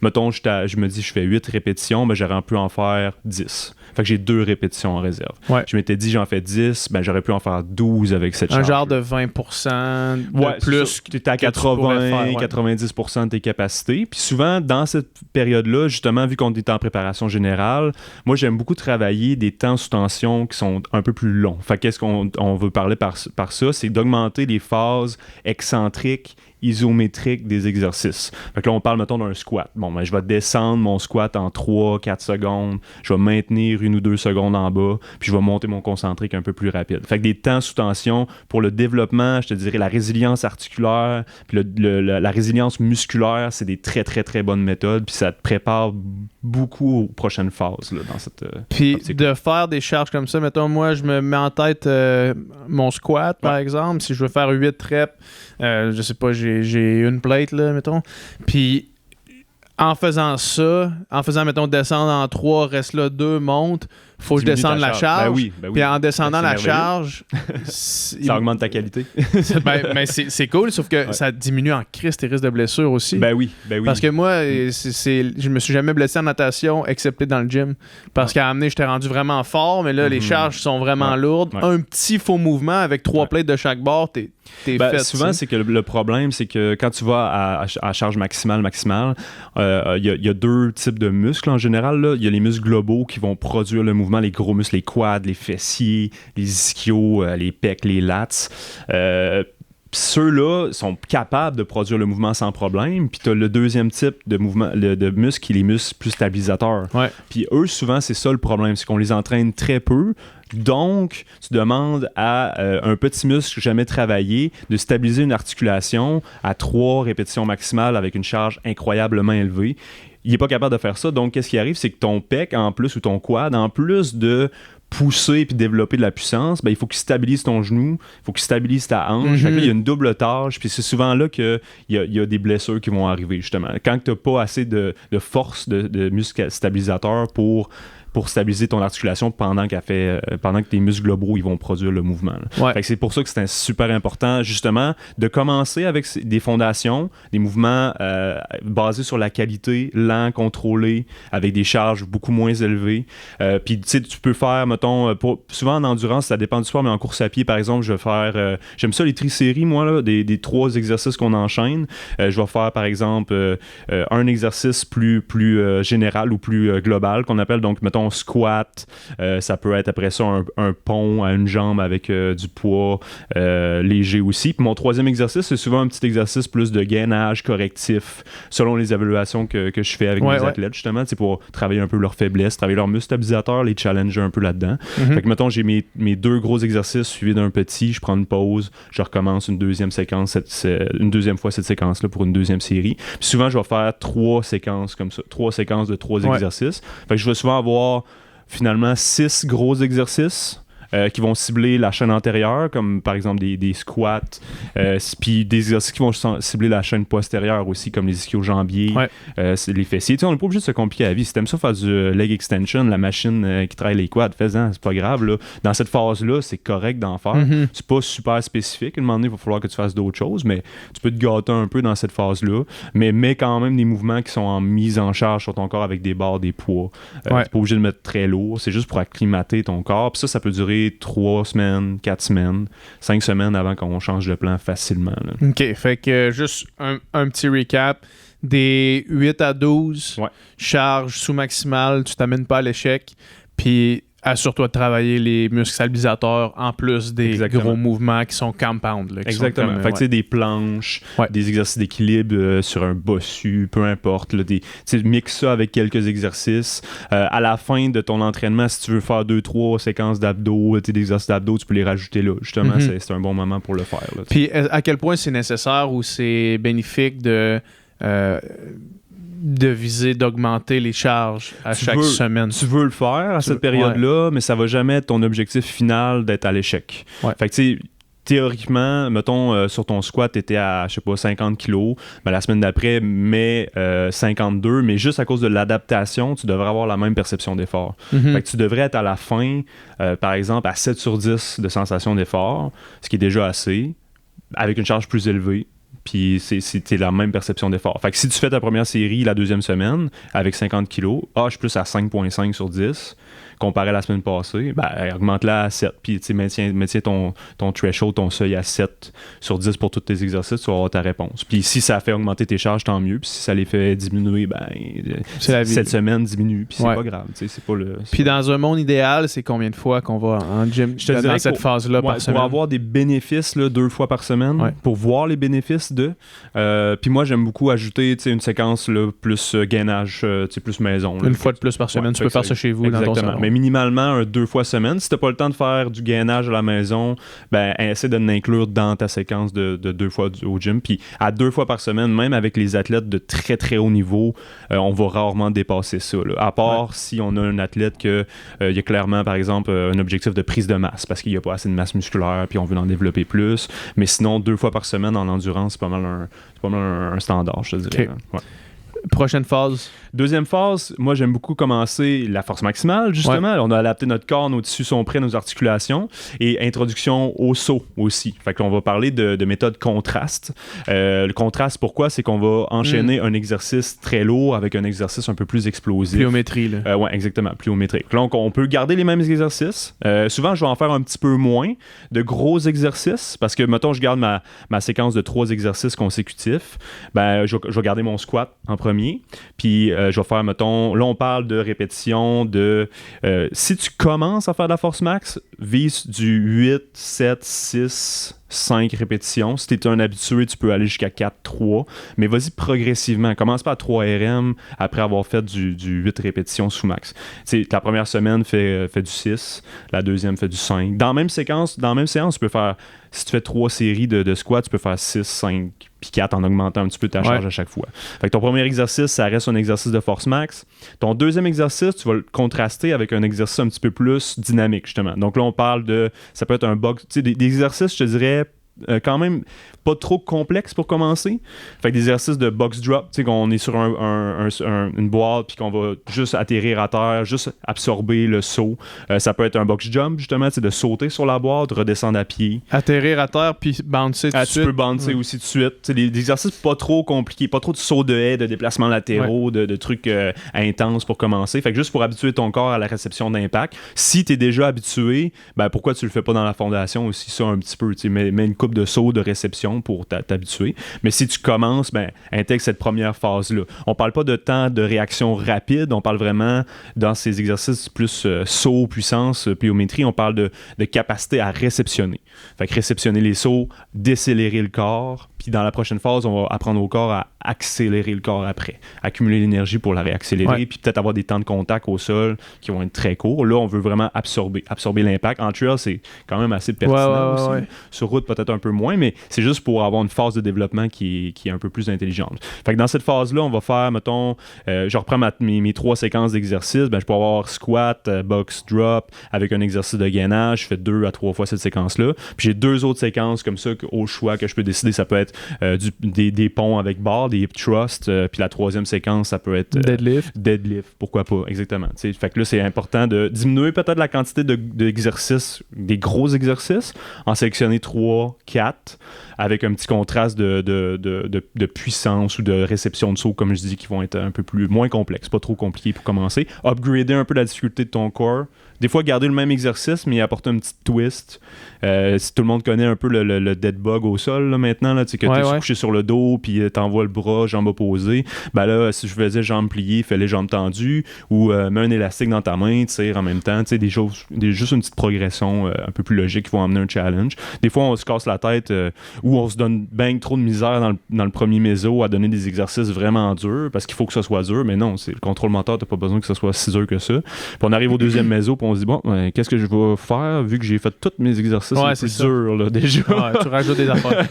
mettons, je me dis je fais 8 répétitions, ben j'aurais pu en faire 10. Fait que j'ai 2 répétitions en réserve. Je m'étais dit j'en fais 10, ben j'aurais pu en faire 12 avec cette charge. Un genre de 20% de plus. Tu es à 80-90% de tes capacités. Puis souvent, dans cette période-là, justement, vu qu'on est en préparation générale, moi, j'aime beaucoup travailler des temps sous tension qui sont un peu plus longs. Fait qu'est-ce qu'on veut parler par ça? C'est d'augmenter les phases excentriques isométrique des exercices. Fait que là, on parle, mettons, d'un squat. Bon, ben, je vais descendre mon squat en 3-4 secondes. Je vais maintenir 1 ou 2 secondes en bas. Puis je vais monter mon concentrique un peu plus rapide. Fait que des temps sous tension pour le développement, je te dirais la résilience articulaire, puis la résilience musculaire, c'est des très, très, très bonnes méthodes. Puis ça te prépare beaucoup aux prochaines phases là, dans cette puis de faire des charges comme ça, mettons, moi, je me mets en tête mon squat, par exemple. Si je veux faire 8 reps, je sais pas, j'ai une plate, là, mettons. Puis en faisant, mettons, descendre en 3, reste là 2, monte, faut que je descende la charge. Ben oui. Puis en descendant la charge, ça augmente ta qualité. Mais c'est cool, sauf que ça diminue en crise tes risques de blessure aussi. Ben oui. Parce que moi, je me suis jamais blessé en natation, excepté dans le gym. Parce qu'à amener, j'étais rendu vraiment fort, mais là, les charges sont vraiment lourdes. Un petit faux mouvement avec 3 plates de chaque bord, t'es fait. Souvent, c'est que le problème, c'est que quand tu vas à charge maximale, il y a 2 types de muscles en général. Il y a les muscles globaux qui vont produire le mouvement, les gros muscles, les quads, les fessiers, les ischios, les pecs, les lats. Ceux-là sont capables de produire le mouvement sans problème. Puis tu as le deuxième type de mouvement, de muscles, qui est les muscles plus stabilisateurs. Puis eux, souvent, c'est ça le problème, c'est qu'on les entraîne très peu. Donc, tu demandes à un petit muscle jamais travaillé de stabiliser une articulation à 3 répétitions maximales avec une charge incroyablement élevée. Il n'est pas capable de faire ça. Donc, qu'est-ce qui arrive? C'est que ton pec, en plus, ou ton quad, en plus de pousser et développer de la puissance, ben, il faut qu'il stabilise ton genou, il faut qu'il stabilise ta hanche. Fait que là, il y a une double tâche, puis c'est souvent là qu'il y a des blessures qui vont arriver, justement. Quand tu n'as pas assez de force de muscle stabilisateur pour pour stabiliser ton articulation pendant que tes muscles globaux ils vont produire le mouvement. Fait que c'est pour ça que c'est super important, justement, de commencer avec des fondations, des mouvements basés sur la qualité, lents, contrôlés, avec des charges beaucoup moins élevées. Puis, tu sais, tu peux faire, mettons, souvent en endurance, ça dépend du sport, mais en course à pied, par exemple, je vais faire, j'aime ça les triséries, moi, là, des 3 exercices qu'on enchaîne. Je vais faire, par exemple, un exercice plus général ou plus global qu'on appelle, donc, mettons, squat. Ça peut être après ça un pont à une jambe avec du poids léger aussi. Puis mon 3e exercice, c'est souvent un petit exercice plus de gainage correctif, selon les évaluations que je fais avec mes athlètes, justement, c'est pour travailler un peu leur faiblesse, travailler leur muscle stabilisateur, les challenger un peu là-dedans. Fait que, mettons, j'ai mes 2 gros exercices suivis d'un petit, je prends une pause, je recommence une deuxième séquence, une deuxième fois cette séquence-là pour une deuxième série. Puis souvent, je vais faire 3 séquences comme ça, 3 séquences de 3 exercices. Fait que je vais souvent avoir finalement 6 gros exercices qui vont cibler la chaîne antérieure, comme par exemple des squats, puis des exercices qui vont cibler la chaîne postérieure aussi, comme les ischio-jambiers, les fessiers. Tu sais, on n'est pas obligé de se compliquer la vie. Si t'aimes ça faire du leg extension, la machine qui travaille les quads, fais-en, c'est pas grave. Là. Dans cette phase-là, c'est correct d'en faire. C'est pas super spécifique. À un moment donné, il va falloir que tu fasses d'autres choses, mais tu peux te gâter un peu dans cette phase-là, mais mets quand même des mouvements qui sont en mise en charge sur ton corps avec des barres, des poids. T'es pas obligé de mettre très lourd. C'est juste pour acclimater ton corps. Puis ça peut durer 3 semaines, 4 semaines, 5 semaines avant qu'on change de plan facilement. Là. OK, fait que juste un petit recap. Des 8 à 12 charges sous-maximales, tu t'amènes pas à l'échec, puis assure-toi de travailler les muscles stabilisateurs en plus des gros mouvements qui sont compound. Là, Exactement. Fait que tu sais, des planches, des exercices d'équilibre sur un bossu, peu importe. Là, mixe ça avec quelques exercices. À la fin de ton entraînement, si tu veux faire 2-3 séquences d'abdos, des exercices d'abdos, tu peux les rajouter là. Justement, c'est un bon moment pour le faire. Là, puis à quel point c'est nécessaire ou c'est bénéfique de viser d'augmenter les charges à chaque semaine. Tu veux le faire à cette période-là, mais ça va jamais être ton objectif final d'être à l'échec. Fait que tu sais, théoriquement, mettons, sur ton squat, tu étais à, je sais pas, 50 kilos. Ben, la semaine d'après, mets 52, mais juste à cause de l'adaptation, tu devrais avoir la même perception d'effort. Fait que tu devrais être à la fin, par exemple, à 7 sur 10 de sensation d'effort, ce qui est déjà assez, avec une charge plus élevée. Puis c'est la même perception d'effort. Fait que si tu fais ta première série la deuxième semaine avec 50 kilos, je suis plus à 5.5 sur 10 comparé à la semaine passée, augmente-la à 7. Puis maintiens ton threshold, ton seuil à 7 sur 10 pour tous tes exercices, tu vas avoir ta réponse. Puis si ça fait augmenter tes charges, tant mieux. Puis si ça les fait diminuer, cette semaine diminue. Puis c'est pas grave. Puis dans un monde idéal, c'est combien de fois qu'on va en gym dans cette phase-là par semaine? Pour avoir des bénéfices 2 fois par semaine, pour voir les bénéfices de. Puis moi, j'aime beaucoup ajouter une séquence plus gainage, plus maison. Une fois de plus par semaine. Tu peux faire ça chez vous dans ton salon. Mais minimalement 2 fois semaine. Si t'as pas le temps de faire du gainage à la maison, essaie de l'inclure dans ta séquence de 2 fois au gym. Puis à 2 fois par semaine, même avec les athlètes de très très haut niveau, on va rarement dépasser ça. Là. À part si on a un athlète il y a clairement, par exemple, un objectif de prise de masse parce qu'il n'y a pas assez de masse musculaire puis on veut en développer plus. Mais sinon, 2 fois par semaine en endurance, c'est pas mal un standard, je te dirais. Okay. Prochaine phase. Deuxième phase, moi j'aime beaucoup commencer la force maximale, justement. On a adapté notre corps, nos tissus sont prêts, nos articulations. Et introduction au saut aussi. Fait qu'on va parler de méthode contraste. Le contraste, pourquoi? C'est qu'on va enchaîner un exercice très lourd avec un exercice un peu plus explosif. Pliométrie, là. Oui, exactement, pliométrique. Donc on peut garder les mêmes exercices. Souvent, je vais en faire un petit peu moins de gros exercices parce que, mettons, je garde ma séquence de 3 exercices consécutifs. Je vais garder mon squat en premier. Puis je vais faire, mettons, là on parle de répétition de... si tu commences à faire de la force max, vise du 8, 7, 6, 5 répétitions. Si tu es un habitué, tu peux aller jusqu'à 4, 3. Mais vas-y progressivement. Commence pas à 3 RM après avoir fait du 8 répétitions sous max. T'sais, la première semaine fait du 6, la deuxième fait du 5. Dans la même séance, tu peux faire... Si tu fais 3 séries de squats, tu peux faire 6, 5 puis 4 en augmentant un petit peu ta charge à chaque fois. Fait que ton premier exercice, ça reste un exercice de force max. Ton deuxième exercice, tu vas le contraster avec un exercice un petit peu plus dynamique, justement. Donc là, on parle de... Ça peut être un box... Tu sais, des exercices, je te dirais, quand même pas trop complexe pour commencer. Fait que des exercices de box drop, tu sais, qu'on est sur une boîte puis qu'on va juste atterrir à terre, juste absorber le saut. Ça peut être un box jump, justement, tu sais, de sauter sur la boîte, redescendre à pied. Atterrir à terre puis bouncer tout de suite. Tu peux bouncer aussi tout de suite. Tu sais, des exercices pas trop compliqués, pas trop de sauts de haie, de déplacements latéraux, de trucs intenses pour commencer. Fait que juste pour habituer ton corps à la réception d'impact. Si t'es déjà habitué, ben pourquoi tu le fais pas dans la fondation aussi, ça un petit peu, tu sais, mets une coupe de sauts de réception pour t'habituer. Mais si tu commences, ben intègre cette première phase-là. On parle pas de temps de réaction rapide, on parle vraiment dans ces exercices plus sauts, puissance, pliométrie, on parle de capacité à réceptionner. Fait que réceptionner les sauts, décélérer le corps, puis dans la prochaine phase, on va apprendre au corps à accélérer le corps après, accumuler l'énergie pour la réaccélérer, puis peut-être avoir des temps de contact au sol qui vont être très courts. Là, on veut vraiment absorber l'impact. En trail, c'est quand même assez pertinent aussi. Ouais. Sur route, peut-être un peu moins, mais c'est juste pour avoir une phase de développement qui est un peu plus intelligente. Fait que dans cette phase-là, on va faire, mettons, je reprends mes 3 séquences d'exercices, ben, je peux avoir squat, box drop, avec un exercice de gainage, je fais 2 à 3 fois cette séquence-là. Puis j'ai 2 autres séquences comme ça au choix que je peux décider. Ça peut être des ponts avec barre, des hip thrusts, puis la 3e séquence, ça peut être deadlift, pourquoi pas, exactement. T'sais. Fait que là, c'est important de diminuer peut-être la quantité d'exercices, des gros exercices, en sélectionner 3, 4, avec un petit contraste de puissance ou de réception de saut, comme je dis, qui vont être un peu moins complexes, pas trop compliqués pour commencer. Upgrader un peu la difficulté de ton corps. Des fois, garder le même exercice, mais apporter un petit twist. Si tout le monde connaît un peu le dead bug au sol, là, maintenant, là, que tu es couché sur le dos, puis t'envoies le bras, jambes opposées, ben là, si je faisais jambes pliées, fais les jambes tendues, ou mets un élastique dans ta main, tire en même temps, juste une petite progression un peu plus logique qui vont amener un challenge. Des fois, on se casse la tête, ou on se donne bien trop de misère dans le premier méso à donner des exercices vraiment durs, parce qu'il faut que ça soit dur, mais non, c'est le contrôle moteur, t'as pas besoin que ça soit si dur que ça. Puis on arrive au deuxième méso, puis on se dit, bon, qu'est-ce que je vais faire, vu que j'ai fait tous mes exercices c'est dur, là, déjà. Tu rajoutes des affaires.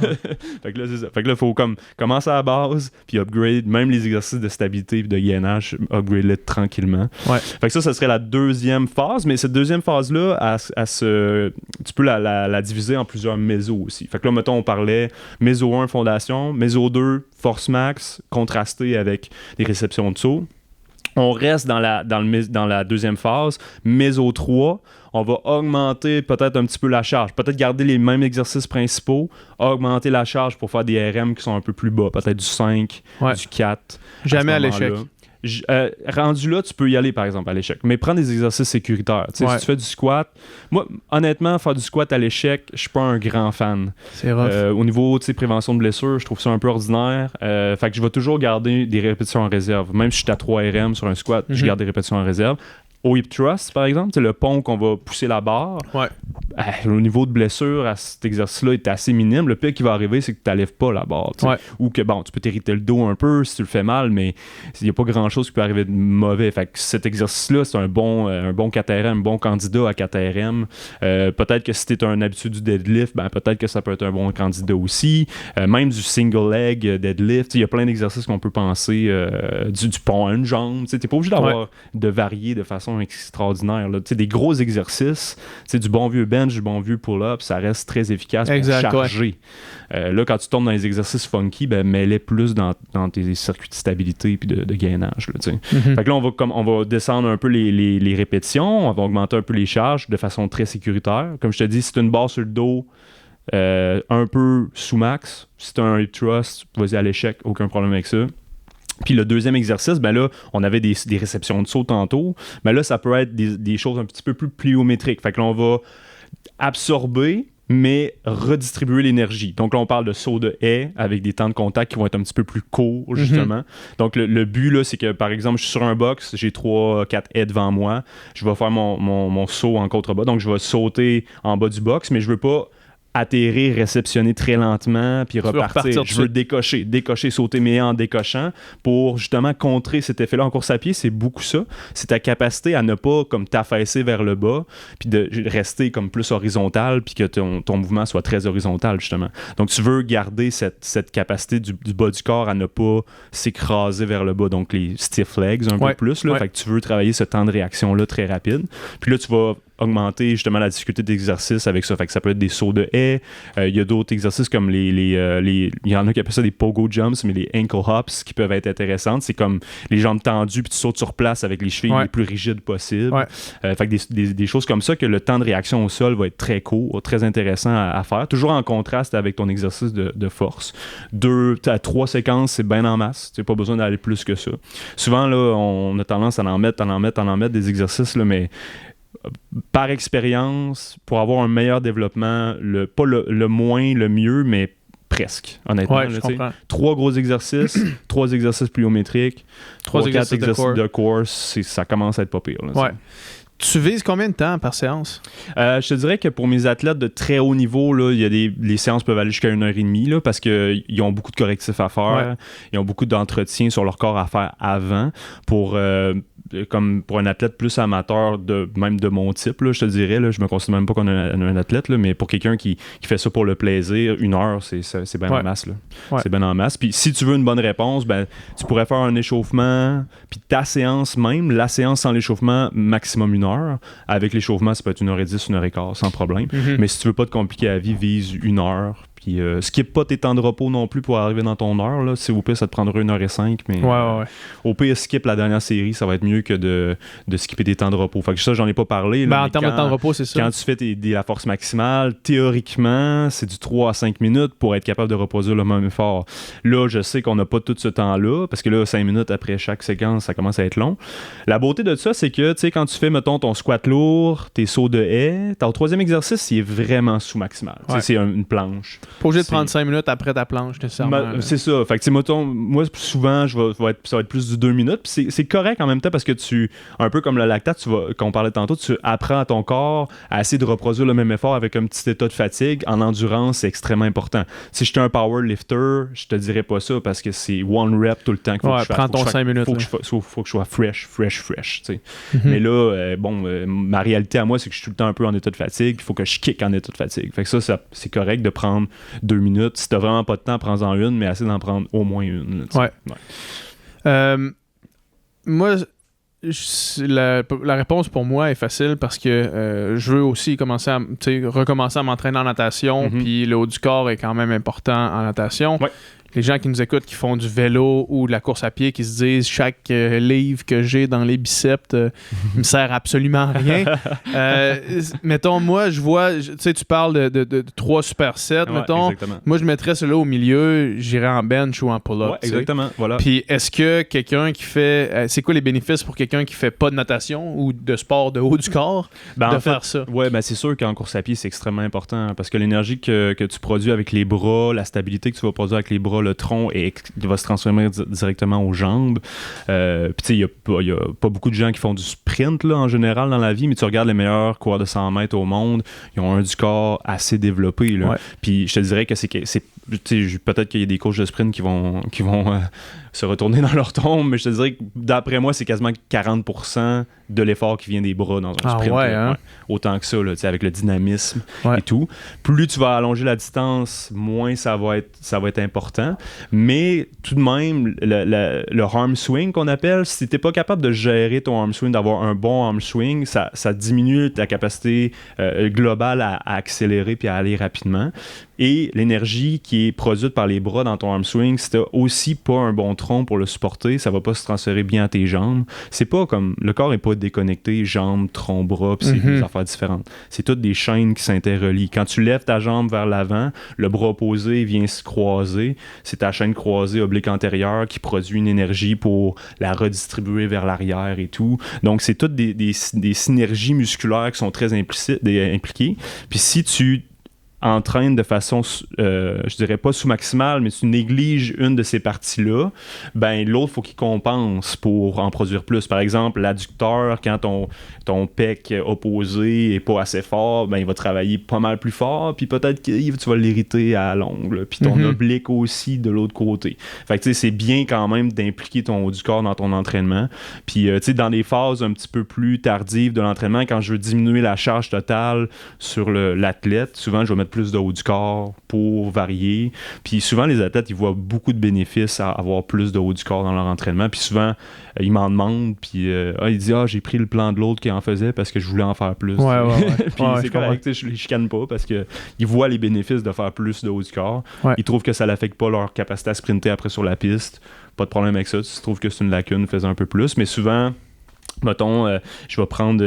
Fait que là, c'est ça. Fait que là, il faut comme commencer à la base, puis upgrade, même les exercices de stabilité et de gainage, upgrade-les tranquillement. Ouais. Fait que ça serait la deuxième phase, mais cette deuxième phase-là, tu peux la diviser en plusieurs mésos aussi. Fait que là, mettons, on parlait méso 1, fondation, méso 2, force max, contrasté avec des réceptions de saut. On reste dans la deuxième phase. Méso 3, on va augmenter peut-être un petit peu la charge. Peut-être garder les mêmes exercices principaux, augmenter la charge pour faire des RM qui sont un peu plus bas. Peut-être du 5, du 4. Jamais à l'échec. Rendu là, tu peux y aller, par exemple, à l'échec. Mais prends des exercices sécuritaires. Si tu fais du squat, moi, honnêtement, faire du squat à l'échec, je suis pas un grand fan. C'est rough. Au niveau prévention de blessures, je trouve ça un peu ordinaire. Fait que je vais toujours garder des répétitions en réserve. Même si je suis à 3 RM sur un squat, je garde des répétitions en réserve. Au hip thrust, par exemple, c'est le pont qu'on va pousser la barre. Ouais. Le niveau de blessure à cet exercice-là est assez minime. Le pire qui va arriver, c'est que tu n'enlèves pas la barre. Ouais. Ou que, bon, tu peux t'irriter le dos un peu si tu le fais mal, mais il n'y a pas grand-chose qui peut arriver de mauvais. Fait que cet exercice-là, c'est un bon 4RM, un bon candidat à 4RM. Peut-être que si tu es un habitué du deadlift, ben, peut-être que ça peut être un bon candidat aussi. Même du single leg deadlift. Il y a plein d'exercices qu'on peut penser. Du pont à une jambe. Tu n'es pas obligé d'avoir de varier de façon extraordinaire. Là. Des gros exercices, du bon vieux bench, du bon vieux pull-up, ça reste très efficace pour charger. Là, quand tu tombes dans les exercices funky, ben, mets-les plus dans tes circuits de stabilité et de gainage. Là, Fait que là, on va descendre un peu les répétitions, on va augmenter un peu les charges de façon très sécuritaire. Comme je te dis, si tu as une barre sur le dos, un peu sous max, si tu as un hip thrust, vas-y à l'échec, aucun problème avec ça. Puis le deuxième exercice, ben là, on avait des réceptions de saut tantôt. Mais là, ça peut être des choses un petit peu plus pliométriques. Fait que là, on va absorber, mais redistribuer l'énergie. Donc là, on parle de saut de haie avec des temps de contact qui vont être un petit peu plus courts, justement. Donc le but, là, c'est que, par exemple, je suis sur un box, j'ai 3-4 haies devant moi. Je vais faire mon saut en contrebas. Donc, je vais sauter en bas du box, mais je veux pas atterrir, réceptionner très lentement, puis repartir. Je veux décocher, sauter mes en décochant pour justement contrer cet effet-là en course à pied. C'est beaucoup ça. C'est ta capacité à ne pas comme t'affaisser vers le bas, puis de rester comme plus horizontal, puis que ton mouvement soit très horizontal, justement. Donc, tu veux garder cette capacité du bas du corps à ne pas s'écraser vers le bas. Donc, les stiff legs un peu plus. Là. Fait que tu veux travailler ce temps de réaction-là très rapide. Puis là, tu vas augmenter justement la difficulté d'exercice avec ça. Fait que ça peut être des sauts de haie. Il y a d'autres exercices comme il y en a qui appellent ça des pogo jumps, mais les ankle hops qui peuvent être intéressantes. C'est comme les jambes tendues puis tu sautes sur place avec les chevilles les plus rigides possibles. Fait que des choses comme ça que le temps de réaction au sol va être très court, très intéressant à faire. Toujours en contraste avec ton exercice de force. 2 à 3 séquences, c'est bien en masse. Tu n'as pas besoin d'aller plus que ça. Souvent, là, on a tendance à en mettre des exercices, là, mais par expérience, pour avoir un meilleur développement, pas le moins, le mieux, mais presque, honnêtement. Ouais, je comprends. 3 gros exercices, 3 exercices pliométriques, 3 4 exercices de course, ça commence à être pas pire. Là, tu vises combien de temps par séance? Je te dirais que pour mes athlètes de très haut niveau, là, les séances peuvent aller jusqu'à 1h30 là, parce qu'ils ont beaucoup de correctifs à faire. Ils ont beaucoup d'entretien sur leur corps à faire avant comme pour un athlète plus amateur, même de mon type, là, je te dirais, là, je me considère même pas comme un athlète, là, mais pour quelqu'un qui fait ça pour le plaisir, 1 heure, c'est bien en masse. Là. C'est bien en masse. Puis si tu veux une bonne réponse, ben, tu pourrais faire un échauffement, puis ta séance même, la séance sans l'échauffement, maximum 1 heure. Avec l'échauffement, ça peut être 1h10, 1h15, sans problème. Mais si tu veux pas te compliquer la vie, vise 1 heure. Puis skip pas tes temps de repos non plus pour arriver dans ton heure. Là. Si au pire, ça te prendra 1h05. Mais au pire, skip la dernière série, ça va être mieux que de skipper tes temps de repos. Fait que ça, j'en ai pas parlé. Là, en termes de temps de repos, c'est ça. Quand tu fais la force maximale, théoriquement, c'est du 3 à 5 minutes pour être capable de reproduire le même effort. Là, je sais qu'on n'a pas tout ce temps-là, parce que là, 5 minutes après chaque séquence, ça commence à être long. La beauté de ça, c'est que, tu sais, quand tu fais, mettons, ton squat lourd, tes sauts de haie, ton 3e exercice, il est vraiment sous-maximal. C'est une planche. Pas obligé de prendre 5 minutes après ta planche, nécessairement. C'est ça. Fait que, moi, souvent, ça va être plus de 2 minutes. Puis c'est correct en même temps parce que un peu comme le lactate, qu'on parlait tantôt, tu apprends à ton corps à essayer de reproduire le même effort avec un petit état de fatigue. En endurance, c'est extrêmement important. Si j'étais un powerlifter, je te dirais pas ça parce que c'est one rep tout le temps qu'il faut que je fasse. Prends ton 5 minutes. Faut que je sois fresh. Mais là, ma réalité à moi, c'est que je suis tout le temps un peu en état de fatigue. Il faut que je kick en état de fatigue. Fait que ça c'est correct de prendre 2 minutes. Si t'as vraiment pas de temps, prends-en une, mais essaie d'en prendre au moins une. Moi, la réponse pour moi est facile parce que je veux aussi recommencer à m'entraîner en natation, puis le haut du corps est quand même important en natation. Les gens qui nous écoutent, qui font du vélo ou de la course à pied, qui se disent chaque livre que j'ai dans les biceps me sert absolument à rien. Mettons, moi, je vois, tu sais, tu parles de 3 supersets, mettons. Exactement. Moi, je mettrais celui-là au milieu, j'irais en bench ou en pull-up. Exactement, voilà. Puis est-ce que quelqu'un qui fait... c'est quoi les bénéfices pour quelqu'un qui fait pas de natation ou de sport de haut du corps de faire ça? Oui, c'est sûr qu'en course à pied, c'est extrêmement important parce que l'énergie que tu produis avec les bras, la stabilité que tu vas produire avec les bras, le tronc va se transformer directement aux jambes. Puis tu sais, il y a pas beaucoup de gens qui font du sprint là, en général dans la vie, mais tu regardes les meilleurs coureurs de 100 mètres au monde, ils ont un du corps assez développé. Là. Puis je te dirais que c'est peut-être qu'il y a des coachs de sprint qui vont se retourner dans leur tombe, mais je te dirais que d'après moi, c'est quasiment 40% de l'effort qui vient des bras dans un sprint. Autant que ça, là, avec le dynamisme et tout. Plus tu vas allonger la distance, moins ça va être important. Mais tout de même, le arm swing qu'on appelle, si tu n'es pas capable de gérer ton arm swing, d'avoir un bon arm swing, ça diminue ta capacité globale à accélérer puis à aller rapidement. Et l'énergie qui est produite par les bras dans ton arm swing, si tu n'as aussi pas un bon tronc pour le supporter, ça va pas se transférer bien à tes jambes. C'est pas comme... Le corps n'est pas déconnecté, jambes, tronc, bras, puis c'est des affaires différentes. C'est toutes des chaînes qui s'interrelient. Quand tu lèves ta jambe vers l'avant, le bras opposé vient se croiser. C'est ta chaîne croisée oblique antérieure qui produit une énergie pour la redistribuer vers l'arrière et tout. Donc, c'est toutes des synergies musculaires qui sont très impliquées. Puis si tu entraîne de façon, je dirais pas sous-maximale, mais tu négliges une de ces parties-là, ben l'autre, faut qu'il compense pour en produire plus. Par exemple, l'adducteur, quand ton pec opposé est pas assez fort, ben il va travailler pas mal plus fort, puis peut-être que tu vas l'irriter à l'ongle, puis ton oblique aussi de l'autre côté. Fait que tu sais, c'est bien quand même d'impliquer ton haut du corps dans ton entraînement. Puis tu sais, dans des phases un petit peu plus tardives de l'entraînement, quand je veux diminuer la charge totale sur l'athlète, souvent je vais mettre plus de haut du corps pour varier. Puis souvent, les athlètes, ils voient beaucoup de bénéfices à avoir plus de haut du corps dans leur entraînement. Puis souvent, ils m'en demandent, puis ils disent « Ah, j'ai pris le plan de l'autre qui en faisait parce que je voulais en faire plus. » Puis c'est correct, je les chicane pas parce qu'ils voient les bénéfices de faire plus de haut du corps. Ouais. Ils trouvent que ça n'affecte pas leur capacité à sprinter après sur la piste. Pas de problème avec ça. Ils trouvent que c'est une lacune, faisant un peu plus. Mais souvent... Mettons, je vais prendre,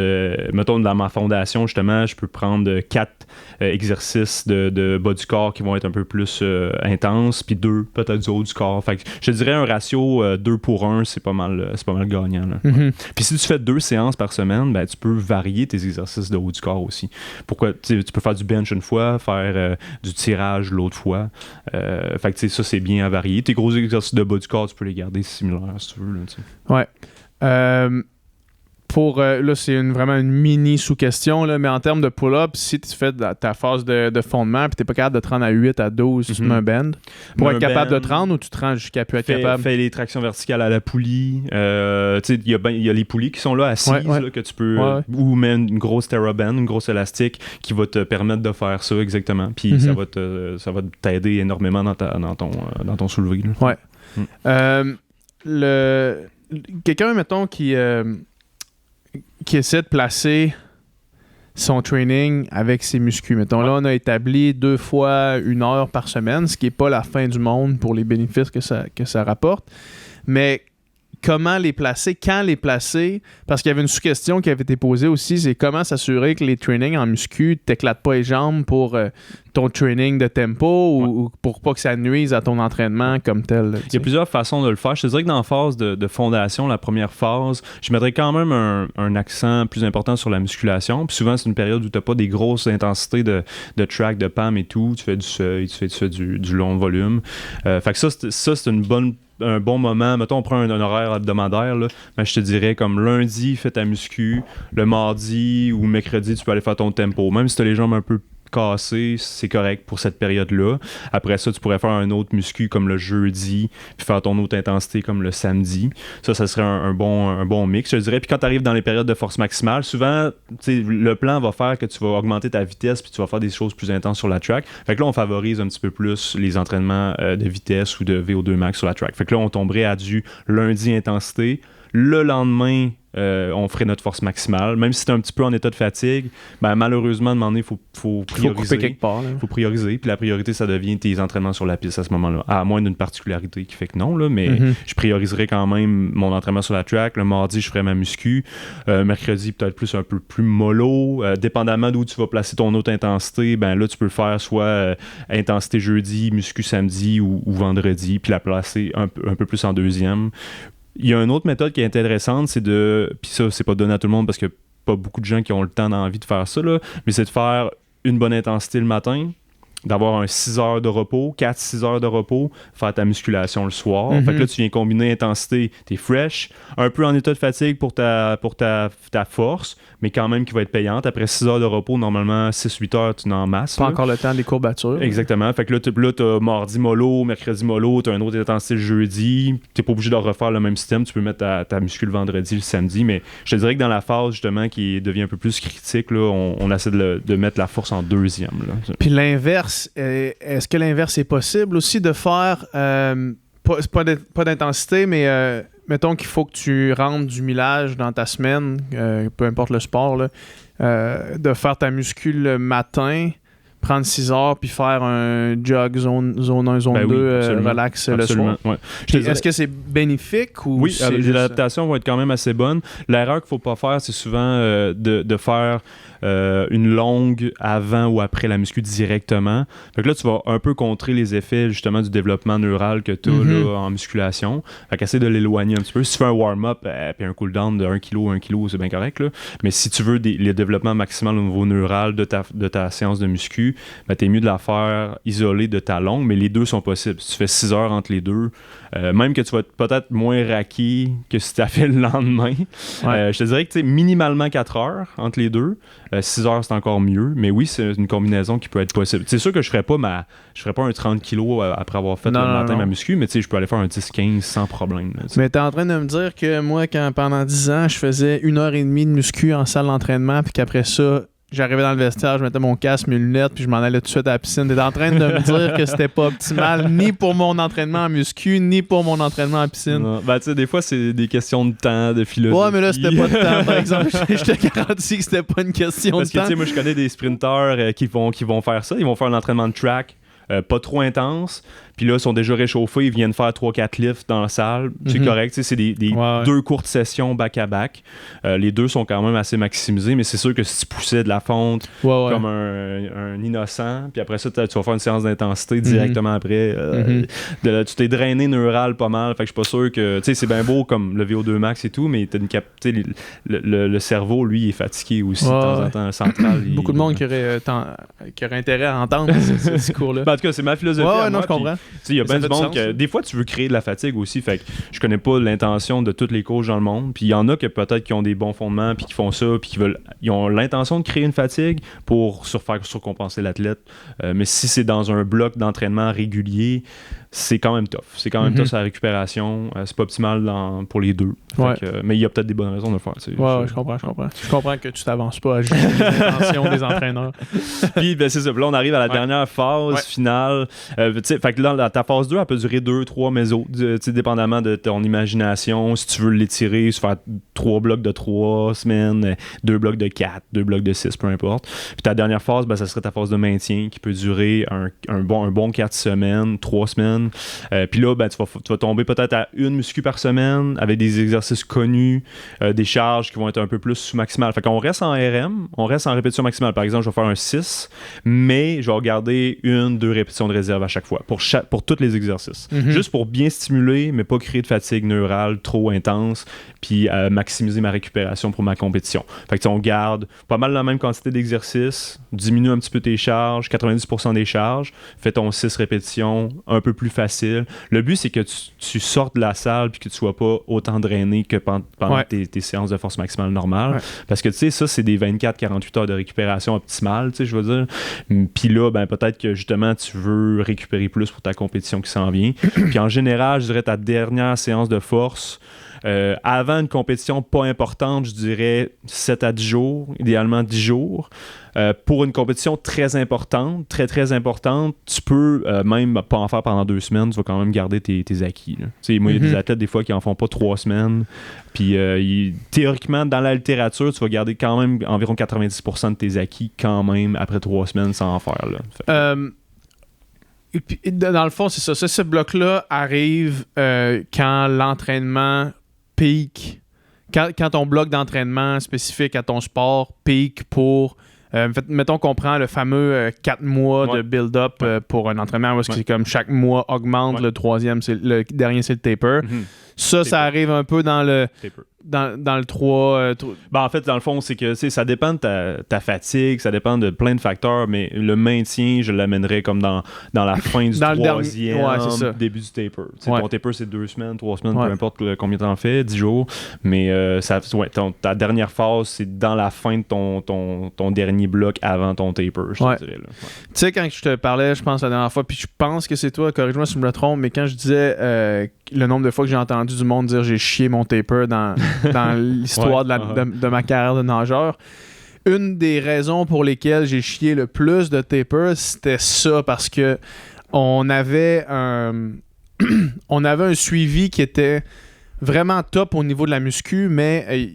mettons, dans ma fondation, justement, je peux prendre 4 exercices de bas du corps qui vont être un peu plus intenses, puis 2 peut-être du haut du corps. Fait que je dirais un ratio 2 pour 1, c'est pas mal gagnant. Là. Mm-hmm. Puis si tu fais 2 séances par semaine, ben, tu peux varier tes exercices de haut du corps aussi. Pourquoi? Tu peux faire du bench une fois, faire du tirage l'autre fois. Fait que ça, c'est bien à varier. Tes gros exercices de bas du corps, tu peux les garder similaires si tu veux. Là, ouais. Là, c'est vraiment une mini sous-question, là, mais en termes de pull-up, si tu fais ta phase de fondement et tu n'es pas capable de te rendre à 8 à 12, tu mets un bend. Pour être capable de te rendre ou tu te rends jusqu'à plus être capable? Fais les tractions verticales à la poulie. Il y a les poulies qui sont là assises là, que tu peux... ou même une grosse TheraBand, une grosse élastique qui va te permettre de faire ça exactement. Puis ça va t'aider énormément dans ton soulevé. Là. Ouais. Quelqu'un, mettons, qui essaie de placer son training avec ses muscles. Mettons, là, on a établi 2 fois 1 heure par semaine, ce qui n'est pas la fin du monde pour les bénéfices que ça rapporte. Mais comment les placer, quand les placer, parce qu'il y avait une sous-question qui avait été posée aussi, c'est comment s'assurer que les trainings en muscu ne t'éclatent pas les jambes pour ton training de tempo ou pour pas que ça nuise à ton entraînement comme tel. Là, il y a plusieurs façons de le faire. Je te dirais que dans la phase de fondation, la première phase, je mettrais quand même un accent plus important sur la musculation. Puis souvent, c'est une période où tu n'as pas des grosses intensités de track, de PAM et tout. Tu fais du seuil, tu fais du long volume. Fait que ça, c'est un bon moment. Mettons, on prend un horaire hebdomadaire, là, mais je te dirais comme lundi, fais ta muscu. Le mardi ou mercredi, tu peux aller faire ton tempo. Même si tu as les jambes un peu cassées, c'est correct pour cette période-là. Après ça, tu pourrais faire un autre muscu comme le jeudi, puis faire ton autre intensité comme le samedi. Ça serait un bon mix, je dirais. Puis quand tu arrives dans les périodes de force maximale, souvent, le plan va faire que tu vas augmenter ta vitesse, puis tu vas faire des choses plus intenses sur la track. Fait que là, on favorise un petit peu plus les entraînements de vitesse ou de VO2 max sur la track. Fait que là, on tomberait à du lundi intensité. Le lendemain, on ferait notre force maximale. Même si c'est un petit peu en état de fatigue, ben, malheureusement, à un moment donné, il faut prioriser. Faut couper quelque part. Il faut prioriser. Puis la priorité, ça devient tes entraînements sur la piste à ce moment-là. À moins d'une particularité qui fait que non, là, mais je prioriserai quand même mon entraînement sur la track. Le mardi, je ferai ma muscu. Mercredi, peut-être un peu plus mollo. Dépendamment d'où tu vas placer ton autre intensité, ben là, tu peux faire soit intensité jeudi, muscu samedi ou vendredi, puis la placer un peu plus en deuxième. Il y a une autre méthode qui est intéressante, puis ça, c'est pas donné à tout le monde parce que pas beaucoup de gens qui ont le temps d'envie de faire ça, là, mais c'est de faire une bonne intensité le matin, d'avoir un 6 heures de repos, 4-6 heures de repos, faire ta musculation le soir. Fait que là, tu viens combiner intensité, t'es fresh, un peu en état de fatigue pour ta force, mais quand même qui va être payante. Après 6 heures de repos, normalement, 6-8 heures, tu n'en masses. Pas encore le temps des courbatures. Exactement. Fait que là, t'as mardi mollo, mercredi mollo, t'as un autre intensité le jeudi. T'es pas obligé de refaire le même système. Tu peux mettre ta muscu le vendredi, le samedi. Mais je te dirais que dans la phase, justement, qui devient un peu plus critique, là, on essaie de mettre la force en deuxième. Là. Puis l'inverse, est-ce que l'inverse est possible aussi de faire pas d'intensité, mais mettons qu'il faut que tu rentres du millage dans ta semaine, peu importe le sport, là, de faire ta muscu le matin, prendre 6 heures puis faire un jog zone 1, zone 2, relax le soir. Ouais. Est-ce que c'est bénéfique ou oui, les adaptations vont être quand même assez bonnes. L'erreur qu'il ne faut pas faire, c'est souvent de faire une longue avant ou après la muscu directement. Fait que là, tu vas un peu contrer les effets justement du développement neural que tu as là, en musculation. Fait qu'essaie de l'éloigner un petit peu. Si tu fais un warm-up puis un cool-down de 1 kg, c'est bien correct. Là. Mais si tu veux le développement maximal au niveau neural de ta séance de muscu, ben, t'es mieux de la faire isolée de ta longue, mais les deux sont possibles. Si tu fais 6 heures entre les deux, même que tu vas être peut-être moins raqué que si tu as fait le lendemain, je te dirais que minimalement 4 heures entre les deux. 6 heures, c'est encore mieux. Mais oui, c'est une combinaison qui peut être possible. C'est sûr que je ferais pas un 30 kg après avoir fait le matin ma muscu, mais je peux aller faire un 10-15 sans problème. Là, mais t'es en train de me dire que moi, quand pendant 10 ans, je faisais 1h30 de muscu en salle d'entraînement, puis qu'après ça, j'arrivais dans le vestiaire, je mettais mon casque, mes lunettes, puis je m'en allais tout de suite à la piscine. T'es en train de me dire que c'était pas optimal, ni pour mon entraînement en muscu, ni pour mon entraînement en piscine. Non. Ben, tu sais, des fois, c'est des questions de temps, de philosophie. Ouais, mais là, c'était pas de temps, par exemple. Je te garantis que c'était pas une question de temps. Parce que, tu sais, moi, je connais des sprinteurs qui vont faire ça. Ils vont faire un entraînement de track. Pas trop intense, puis là, ils sont déjà réchauffés, ils viennent faire 3-4 lifts dans la salle, c'est correct, c'est des deux courtes sessions back-à-back. Les deux sont quand même assez maximisés, mais c'est sûr que si tu poussais de la fonte comme un innocent, puis après ça, tu vas faire une séance d'intensité directement après, tu t'es drainé neural pas mal, fait que je suis pas sûr que, tu sais, c'est bien beau comme le VO2 max et tout, mais le cerveau, lui, il est fatigué aussi de temps en temps, central. Beaucoup de monde qui aurait intérêt à entendre ce discours-là. En tout cas, c'est ma philosophie. Ouais, non, je comprends. Il y a bien du monde que des fois, tu veux créer de la fatigue aussi. Fait que je connais pas l'intention de tous les coachs dans le monde. Puis il y en a que peut-être qui ont des bons fondements, puis qui font ça, puis ils ont l'intention de créer une fatigue pour faire surcompenser l'athlète. Mais si c'est dans un bloc d'entraînement régulier, c'est quand même tough. C'est quand même tough sur la récupération. C'est pas optimal pour les deux. Mais il y a peut-être des bonnes raisons de le faire. Je comprends. Je comprends que tu t'avances pas à juger les intentions des entraîneurs. Puis c'est ça. Puis là, on arrive à la dernière phase finale. Fait que là, ta phase 2, elle peut durer 2-3 mésos, dépendamment de ton imagination. Si tu veux l'étirer, se faire 3 blocs de 3 semaines, 2 blocs de 4, 2 blocs de 6, peu importe. Puis ta dernière phase, ça serait ta phase de maintien qui peut durer un bon 4 semaines, 3 semaines. Puis là, tu vas tomber peut-être à une muscu par semaine avec des exercices connus, des charges qui vont être un peu plus sous-maximales. Fait qu'on reste en RM, on reste en répétition maximale. Par exemple, je vais faire un 6, mais je vais regarder 1-2 répétitions de réserve à chaque fois pour tous les exercices. Juste pour bien stimuler, mais pas créer de fatigue neurale trop intense, puis maximiser ma récupération pour ma compétition. Fait que on garde pas mal la même quantité d'exercices, diminue un petit peu tes charges, 90% des charges, fais ton 6 répétitions un peu plus facile. Le but, c'est que tu sortes de la salle puis que tu sois pas autant drainé que pendant tes séances de force maximale normales. Parce que, tu sais, ça, c'est des 24-48 heures de récupération optimale, tu sais, je veux dire. Puis là, peut-être que, justement, tu veux récupérer plus pour ta compétition qui s'en vient. Puis en général, je dirais ta dernière séance de force, avant une compétition pas importante, je dirais 7 à 10 jours, idéalement 10 jours. Pour une compétition très importante, très très importante, tu peux même pas en faire pendant 2 semaines, tu vas quand même garder tes acquis. Moi, il y a des athlètes des fois qui en font pas 3 semaines. Puis théoriquement, dans la littérature, tu vas garder quand même environ 90% de tes acquis quand même après 3 semaines sans en faire. Là. Et puis, dans le fond, c'est ça. Ce bloc-là arrive quand l'entraînement pique. Quand ton bloc d'entraînement spécifique à ton sport pique pour... mettons qu'on prend le fameux 4 mois de build-up pour un entraînement où c'est comme chaque mois augmente, le troisième, le dernier, c'est le taper. Ça arrive un peu dans le... Dans le 3... en fait, dans le fond, c'est que ça dépend de ta fatigue, ça dépend de plein de facteurs, mais le maintien, je l'amènerais comme dans la fin du troisième, début du taper. Ton taper, c'est 2 semaines, 3 semaines, peu importe combien de temps fait, 10 jours. Mais ta dernière phase, c'est dans la fin de ton dernier bloc avant ton taper, je te dirais. Tu sais, quand je te parlais, je pense, la dernière fois, puis je pense que c'est toi, corrige-moi si je me trompe, mais quand je disais le nombre de fois que j'ai entendu du monde dire j'ai chié mon taper dans l'histoire de ma carrière de nageur, une des raisons pour lesquelles j'ai chié le plus de taper, c'était ça, parce que on avait un suivi qui était vraiment top au niveau de la muscu, mais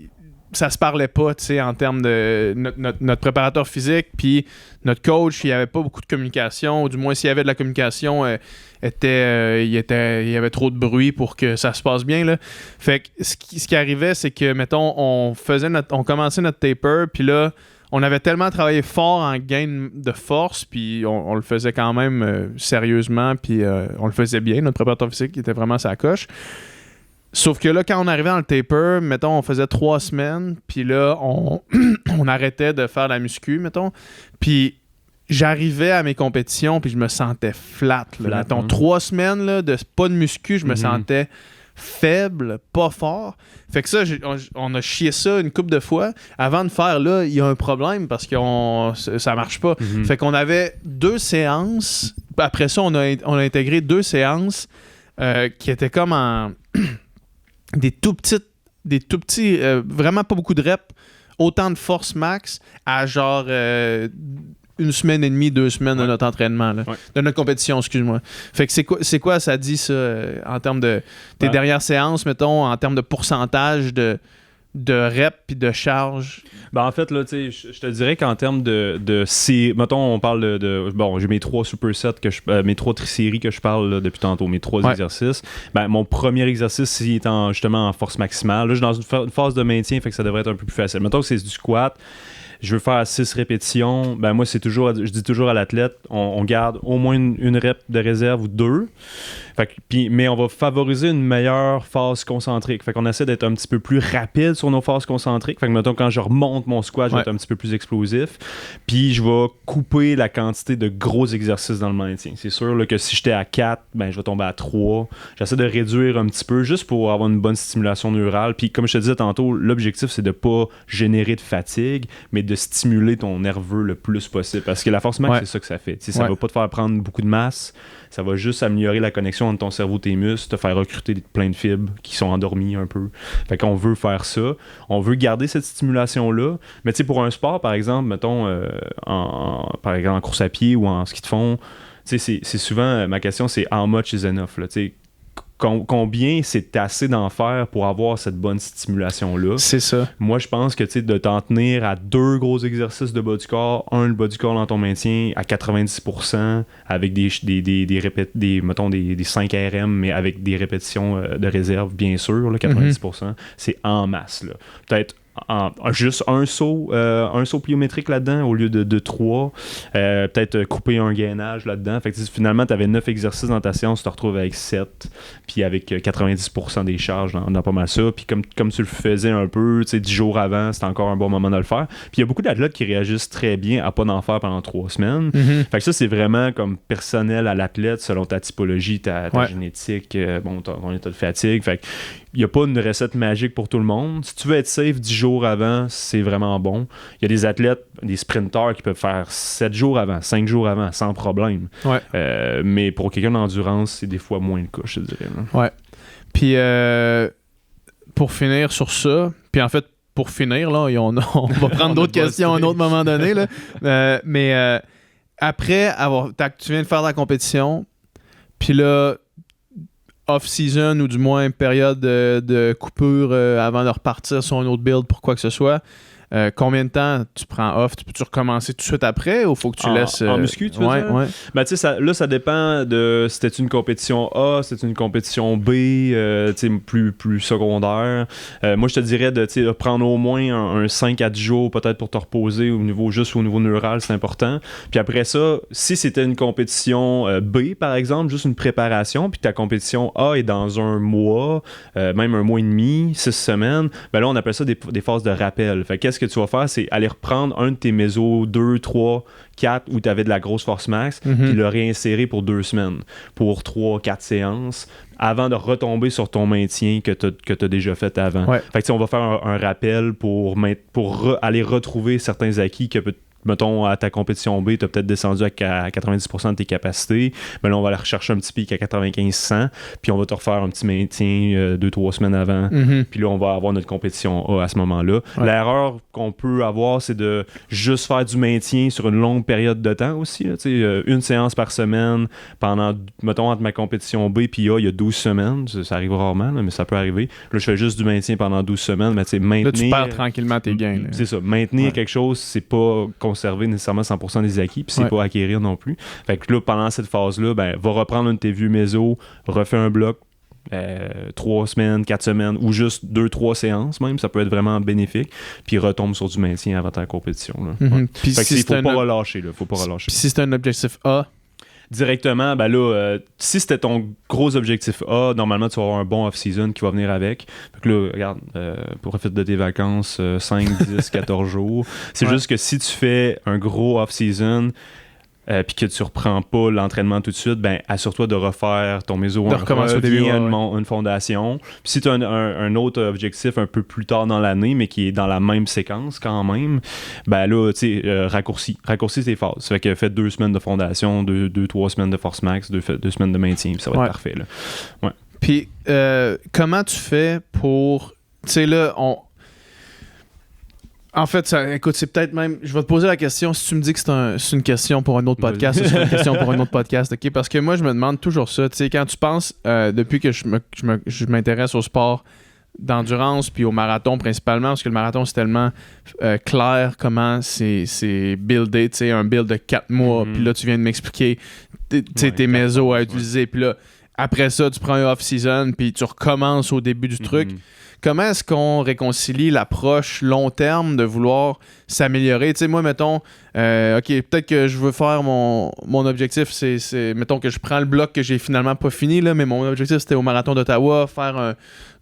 ça se parlait pas, tu sais, en termes de notre préparateur physique, puis notre coach, il n'y avait pas beaucoup de communication, ou du moins s'il y avait de la communication, il y avait trop de bruit pour que ça se passe bien, là. Fait que ce qui arrivait, c'est que, mettons, on commençait notre taper, puis là, on avait tellement travaillé fort en gain de force, puis on le faisait quand même sérieusement, puis on le faisait bien, notre préparateur physique était vraiment sa coche. Sauf que là, quand on arrivait dans le taper, mettons, on faisait 3 semaines, puis là, on arrêtait de faire la muscu, mettons, puis j'arrivais à mes compétitions, puis je me sentais flat. Mettons, 3 semaines là, de pas de muscu, je me sentais faible, pas fort. Fait que ça, on a chié ça une couple de fois. Avant de faire, là, il y a un problème parce que ça marche pas. Fait qu'on avait 2 séances. Après ça, on a intégré 2 séances qui étaient comme en... des tout petits, vraiment pas beaucoup de reps autant de force max à genre 1 semaine et demie, 2 semaines de notre entraînement, là, de notre compétition, excuse-moi. Fait que c'est quoi ça dit ça en termes de tes dernières séances, mettons, en termes de pourcentage de reps puis de charge? En fait, là, tu sais, je te dirais qu'en termes de mettons, on parle bon, j'ai mes 3 supersets, mes 3 séries que je parle là, depuis tantôt, mes 3 exercices. Mon premier exercice, s'il est justement en force maximale, là, je suis dans une phase de maintien, fait que ça devrait être un peu plus facile. Mettons que c'est du squat, je veux faire 6 répétitions, moi, je dis toujours à l'athlète, on garde au moins une rep de réserve ou 2. Mais on va favoriser une meilleure phase concentrique. Fait qu'on essaie d'être un petit peu plus rapide sur nos phases concentriques. Fait que mettons, quand je remonte mon squat, je vais être un petit peu plus explosif. Puis je vais couper la quantité de gros exercices dans le maintien. C'est sûr là, que si j'étais à 4, je vais tomber à 3. J'essaie de réduire un petit peu juste pour avoir une bonne stimulation neurale. Puis comme je te disais tantôt, l'objectif, c'est de pas générer de fatigue, mais de stimuler ton nerveux le plus possible. Parce que la force max, c'est ça que ça fait. Ça va pas te faire prendre beaucoup de masse. Ça va juste améliorer la connexion entre ton cerveau et tes muscles, te faire recruter plein de fibres qui sont endormies un peu. Fait qu'on veut faire ça. On veut garder cette stimulation-là. Mais tu sais, pour un sport, par exemple, mettons, par exemple en course à pied ou en ski de fond, tu sais, c'est souvent, ma question, c'est « how much is enough » là, tu sais. Combien c'est assez d'en faire pour avoir cette bonne stimulation-là? C'est ça. Moi, je pense que de t'en tenir à 2 gros exercices de bas du corps, le bas du corps dans ton maintien à 90% avec des 5 RM, mais avec des répétitions de réserve, bien sûr, là, 90%, c'est en masse. Là. Peut-être juste un saut pliométrique là-dedans au lieu de 3, peut-être couper un gainage là-dedans. Fait que finalement, tu avais 9 exercices dans ta séance, tu te retrouves avec 7, puis avec 90% des charges dans pas mal ça. Puis comme tu le faisais un peu 10 jours avant, c'était encore un bon moment de le faire. Puis il y a beaucoup d'athlètes qui réagissent très bien à pas d'en faire pendant 3 semaines. Fait que ça, c'est vraiment comme personnel à l'athlète selon ta typologie, ta génétique, ton état de fatigue. Fait que il n'y a pas une recette magique pour tout le monde. Si tu veux être safe 10 jours avant, c'est vraiment bon. Il y a des athlètes, des sprinteurs qui peuvent faire 7 jours avant, 5 jours avant, sans problème. Mais pour quelqu'un d'endurance, c'est des fois moins le cas, je te dirais. Là. Ouais. Puis, pour finir sur ça, puis en fait, pour finir, là, on va prendre d'autres questions à un autre moment donné. Là. Mais après, tu viens de faire la compétition, puis là, off-season ou du moins une période de coupure avant de repartir sur un autre build pour quoi que ce soit. Combien de temps tu prends off? Tu peux-tu recommencer tout de suite après ou faut que tu laisses... En muscu, tu veux dire? Ouais. Tu sais, là, ça dépend de si c'était une compétition A, si c'était une compétition B, plus secondaire. Moi, je te dirais de prendre au moins un 5 à 10 jours peut-être pour te reposer juste au niveau neural, c'est important. Puis après ça, si c'était une compétition B, par exemple, juste une préparation, puis ta compétition A est dans un mois, même un mois et demi, 6 semaines, là, on appelle ça des phases de rappel. Fait qu'est-ce que tu vas faire, c'est aller reprendre un de tes mésos 2, 3, 4 où tu avais de la grosse force max, puis le réinsérer pour 2 semaines, pour 3, 4 séances, avant de retomber sur ton maintien que tu as déjà fait avant. Fait que on va faire un rappel pour aller retrouver certains acquis que mettons, à ta compétition B, tu as peut-être descendu à 90% de tes capacités. Mais là, on va aller rechercher un petit pic à 95-100, puis on va te refaire un petit maintien 2-3 semaines avant. Puis là, on va avoir notre compétition A à ce moment-là. L'erreur qu'on peut avoir, c'est de juste faire du maintien sur une longue période de temps aussi. Là, une séance par semaine pendant, mettons, entre ma compétition B puis A, il y a 12 semaines. Ça arrive rarement, là, mais ça peut arriver. Là, je fais juste du maintien pendant 12 semaines. Mais maintenir... Là, tu perds tranquillement tes gains. Là. C'est ça. Maintenir quelque chose, c'est pas conserver nécessairement 100% des acquis, puis c'est pas acquérir non plus. Fait que là, pendant cette phase-là, va reprendre un de tes vieux mésos, refais un bloc, 3 semaines, 4 semaines, ou juste 2-3 séances même, ça peut être vraiment bénéfique, puis retombe sur du maintien avant ta compétition. Là. Puis fait que faut pas relâcher, là. Faut pas relâcher. Puis si c'est un objectif A, directement, si c'était ton gros objectif A, normalement, tu vas avoir un bon off-season qui va venir avec. Fait que là, regarde, profite de tes vacances 5, 10, 14 jours. C'est juste que si tu fais un gros off-season puis que tu reprends pas l'entraînement tout de suite, assure-toi de refaire ton méso, une fondation. Puis si tu as un autre objectif un peu plus tard dans l'année, mais qui est dans la même séquence quand même, là, tu sais, raccourcis tes phases. Ça fait que fais 2 semaines de fondation, 2-3 semaines de force max, 2 semaines de maintien, puis ça va être parfait. Là. Ouais. Puis comment tu fais pour... Tu sais, là, En fait, écoute, c'est peut-être même... Je vais te poser la question. Si tu me dis que c'est une question pour un autre podcast, c'est une question pour un autre podcast, OK? Parce que moi, je me demande toujours ça. Tu sais, quand tu penses, depuis que je m'intéresse au sport d'endurance puis au marathon principalement, parce que le marathon, c'est tellement clair comment c'est buildé. Tu sais, un build de 4 mois, puis là, tu viens de m'expliquer tes mésos à utiliser. Puis là, après ça, tu prends un off-season, puis tu recommences au début du truc. Comment est-ce qu'on réconcilie l'approche long terme de vouloir s'améliorer? Tu sais, moi, mettons, OK, peut-être que je veux faire mon objectif, c'est mettons que je prends le bloc que j'ai finalement pas fini, là, mais mon objectif, c'était au Marathon d'Ottawa, faire un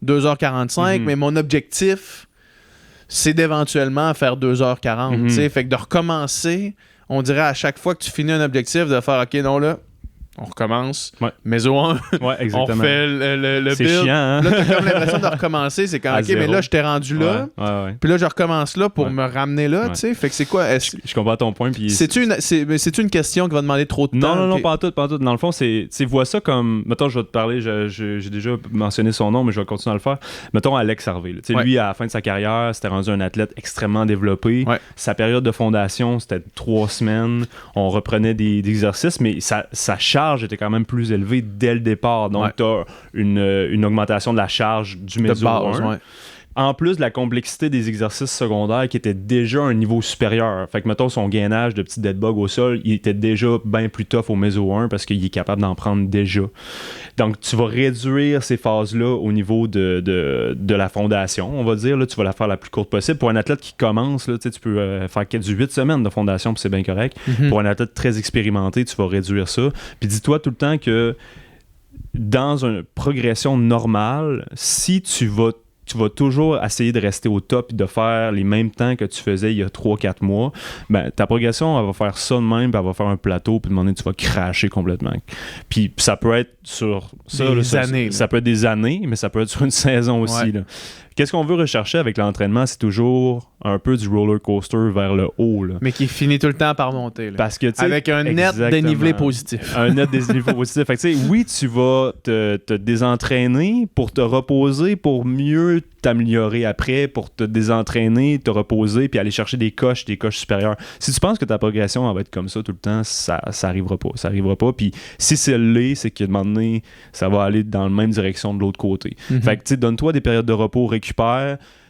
2h45, mais mon objectif, c'est d'éventuellement faire 2h40. Tu sais, fait que de recommencer, on dirait à chaque fois que tu finis un objectif, de faire, OK, non, là, on recommence, méso 1, on refait le build. C'est chiant, hein? Là, t'as comme l'impression de recommencer. C'est quand, OK, mais là, je t'ai rendu là. Puis là, je recommence là pour me ramener là, tu sais. Fait que c'est quoi? Je comprends ton point. Puis c'est-tu une question qui va demander trop de temps? Non, pas en tout. Dans le fond, vois ça comme... Mettons, je vais te parler, j'ai déjà mentionné son nom, mais je vais continuer à le faire. Mettons, Alex Harvey. Lui, à la fin de sa carrière, c'était rendu un athlète extrêmement développé. Sa période de fondation, c'était 3 semaines. On reprenait des exercices, mais sa charge était quand même plus élevée dès le départ. Donc, tu as une augmentation de la charge du méso 1. En plus de la complexité des exercices secondaires qui était déjà à un niveau supérieur. Fait que, mettons, son gainage de petit deadbug au sol, il était déjà bien plus tough au méso 1 parce qu'il est capable d'en prendre déjà. Donc, tu vas réduire ces phases-là au niveau de la fondation, on va dire. Là, tu vas la faire la plus courte possible. Pour un athlète qui commence, là, tu peux faire du 8 semaines de fondation, puis c'est bien correct. Pour un athlète très expérimenté, tu vas réduire ça. Puis dis-toi tout le temps que dans une progression normale, si tu vas toujours essayer de rester au top et de faire les mêmes temps que tu faisais il y a 3-4 mois, ben, ta progression, elle va faire ça de même, puis elle va faire un plateau, puis demander tu vas cracher complètement. Puis ça peut être sur des années. Ça peut être des années, mais ça peut être sur une saison aussi. Là. Qu'est-ce qu'on veut rechercher avec l'entraînement? C'est toujours un peu du roller coaster vers le haut. Là. Mais qui finit tout le temps par monter. Là. Parce que, avec un net dénivelé positif. Un net dénivelé positif. Fait que, oui, tu vas te désentraîner pour te reposer, pour mieux t'améliorer après, pour te désentraîner, te reposer, puis aller chercher des coches supérieures. Si tu penses que ta progression elle va être comme ça tout le temps, ça arrivera pas. Ça arrivera pas. Puis si c'est l'est, c'est qu'à un moment donné, ça va aller dans la même direction de l'autre côté. Fait que, donne-toi des périodes de repos, récupère.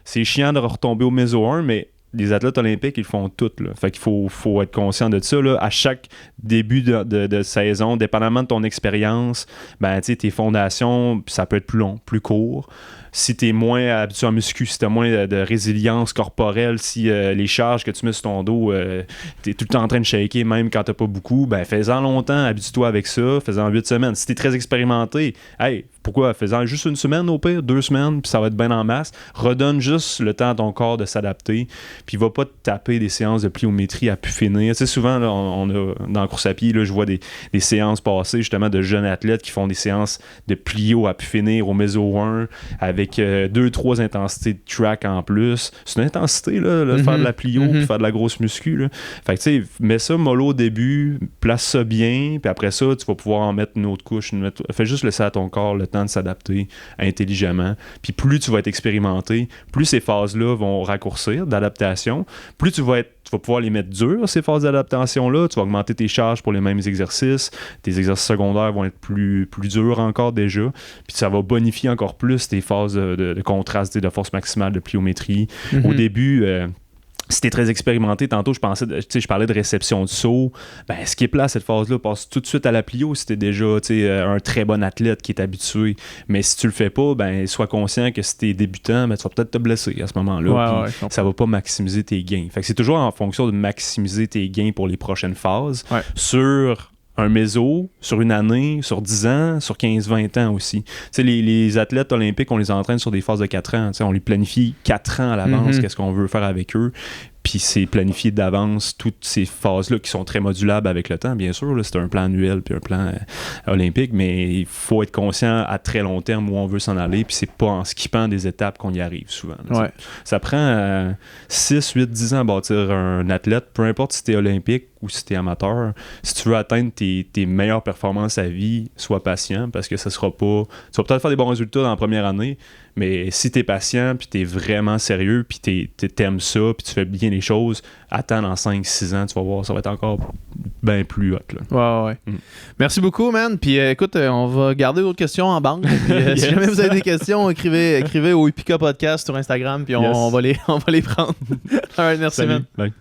C'est chiant de retomber au méso 1, mais les athlètes olympiques, ils le font tout. Là. Fait qu'il faut être conscient de ça. Là. À chaque début de saison, dépendamment de ton expérience, ben, tes fondations, ça peut être plus long, plus court. Si tu es moins habitué en muscu, si tu as moins de résilience corporelle, si les charges que tu mets sur ton dos, tu es tout le temps en train de shaker, même quand tu n'as pas beaucoup, ben fais-en longtemps, habitue-toi avec ça, fais-en 8 semaines. Si tu es très expérimenté, hey, pourquoi? Fais-en juste 1 semaine au pire, 2 semaines, puis ça va être bien en masse. Redonne juste le temps à ton corps de s'adapter, puis va pas te taper des séances de pliométrie à pu finir. Tu sais, souvent, là, on a, dans la course à pied, là, je vois des séances passées justement de jeunes athlètes qui font des séances de plio à pu finir au méso 1 avec 2-3 intensités de track en plus. C'est une intensité, là, de faire de la plio puis faire de la grosse muscu. Là. Fait que, tu sais, mets ça mollo au début, place ça bien, puis après ça, tu vas pouvoir en mettre une autre couche. Fais juste laisser à ton corps le temps de s'adapter intelligemment. Puis plus tu vas être expérimenté, plus ces phases-là vont raccourcir d'adaptation, plus tu vas pouvoir les mettre dures, ces phases d'adaptation-là. Tu vas augmenter tes charges pour les mêmes exercices. Tes exercices secondaires vont être plus durs encore déjà. Puis ça va bonifier encore plus tes phases de contraste, de force maximale, de pliométrie. Au début... si t'es très expérimenté, tantôt je parlais de réception de saut, ben skip-la cette phase-là, passe tout de suite à la plio si t'es déjà un très bon athlète qui est habitué. Mais si tu le fais pas, ben sois conscient que si t'es débutant, ben tu vas peut-être te blesser à ce moment-là. Ça va pas maximiser tes gains. Fait que c'est toujours en fonction de maximiser tes gains pour les prochaines phases sur un méso, sur une année, sur 10 ans, sur 15-20 ans aussi. Les athlètes olympiques, on les entraîne sur des phases de 4 ans. On les planifie 4 ans à l'avance, qu'est-ce qu'on veut faire avec eux. Puis c'est planifié d'avance toutes ces phases-là qui sont très modulables avec le temps, bien sûr. Là, c'est un plan annuel puis un plan olympique, mais il faut être conscient à très long terme où on veut s'en aller. Puis c'est pas en skippant des étapes qu'on y arrive souvent. Là, ça prend 6, 8, 10 ans à bâtir un athlète, peu importe si t'es olympique ou si tu es amateur, si tu veux atteindre tes meilleures performances à vie, sois patient parce que ça sera pas... Tu vas peut-être faire des bons résultats dans la première année, mais si tu es patient, puis tu es vraiment sérieux, puis t'aimes ça, puis tu fais bien les choses, attends dans 5-6 ans, tu vas voir, ça va être encore bien plus hot. Là. Ouais. Merci beaucoup, man. Puis écoute, on va garder d'autres questions en banque. Puis, si jamais vous avez des questions, écrivez au Epica Podcast sur Instagram, puis on va les prendre. All right, merci, Salut. man. Bye.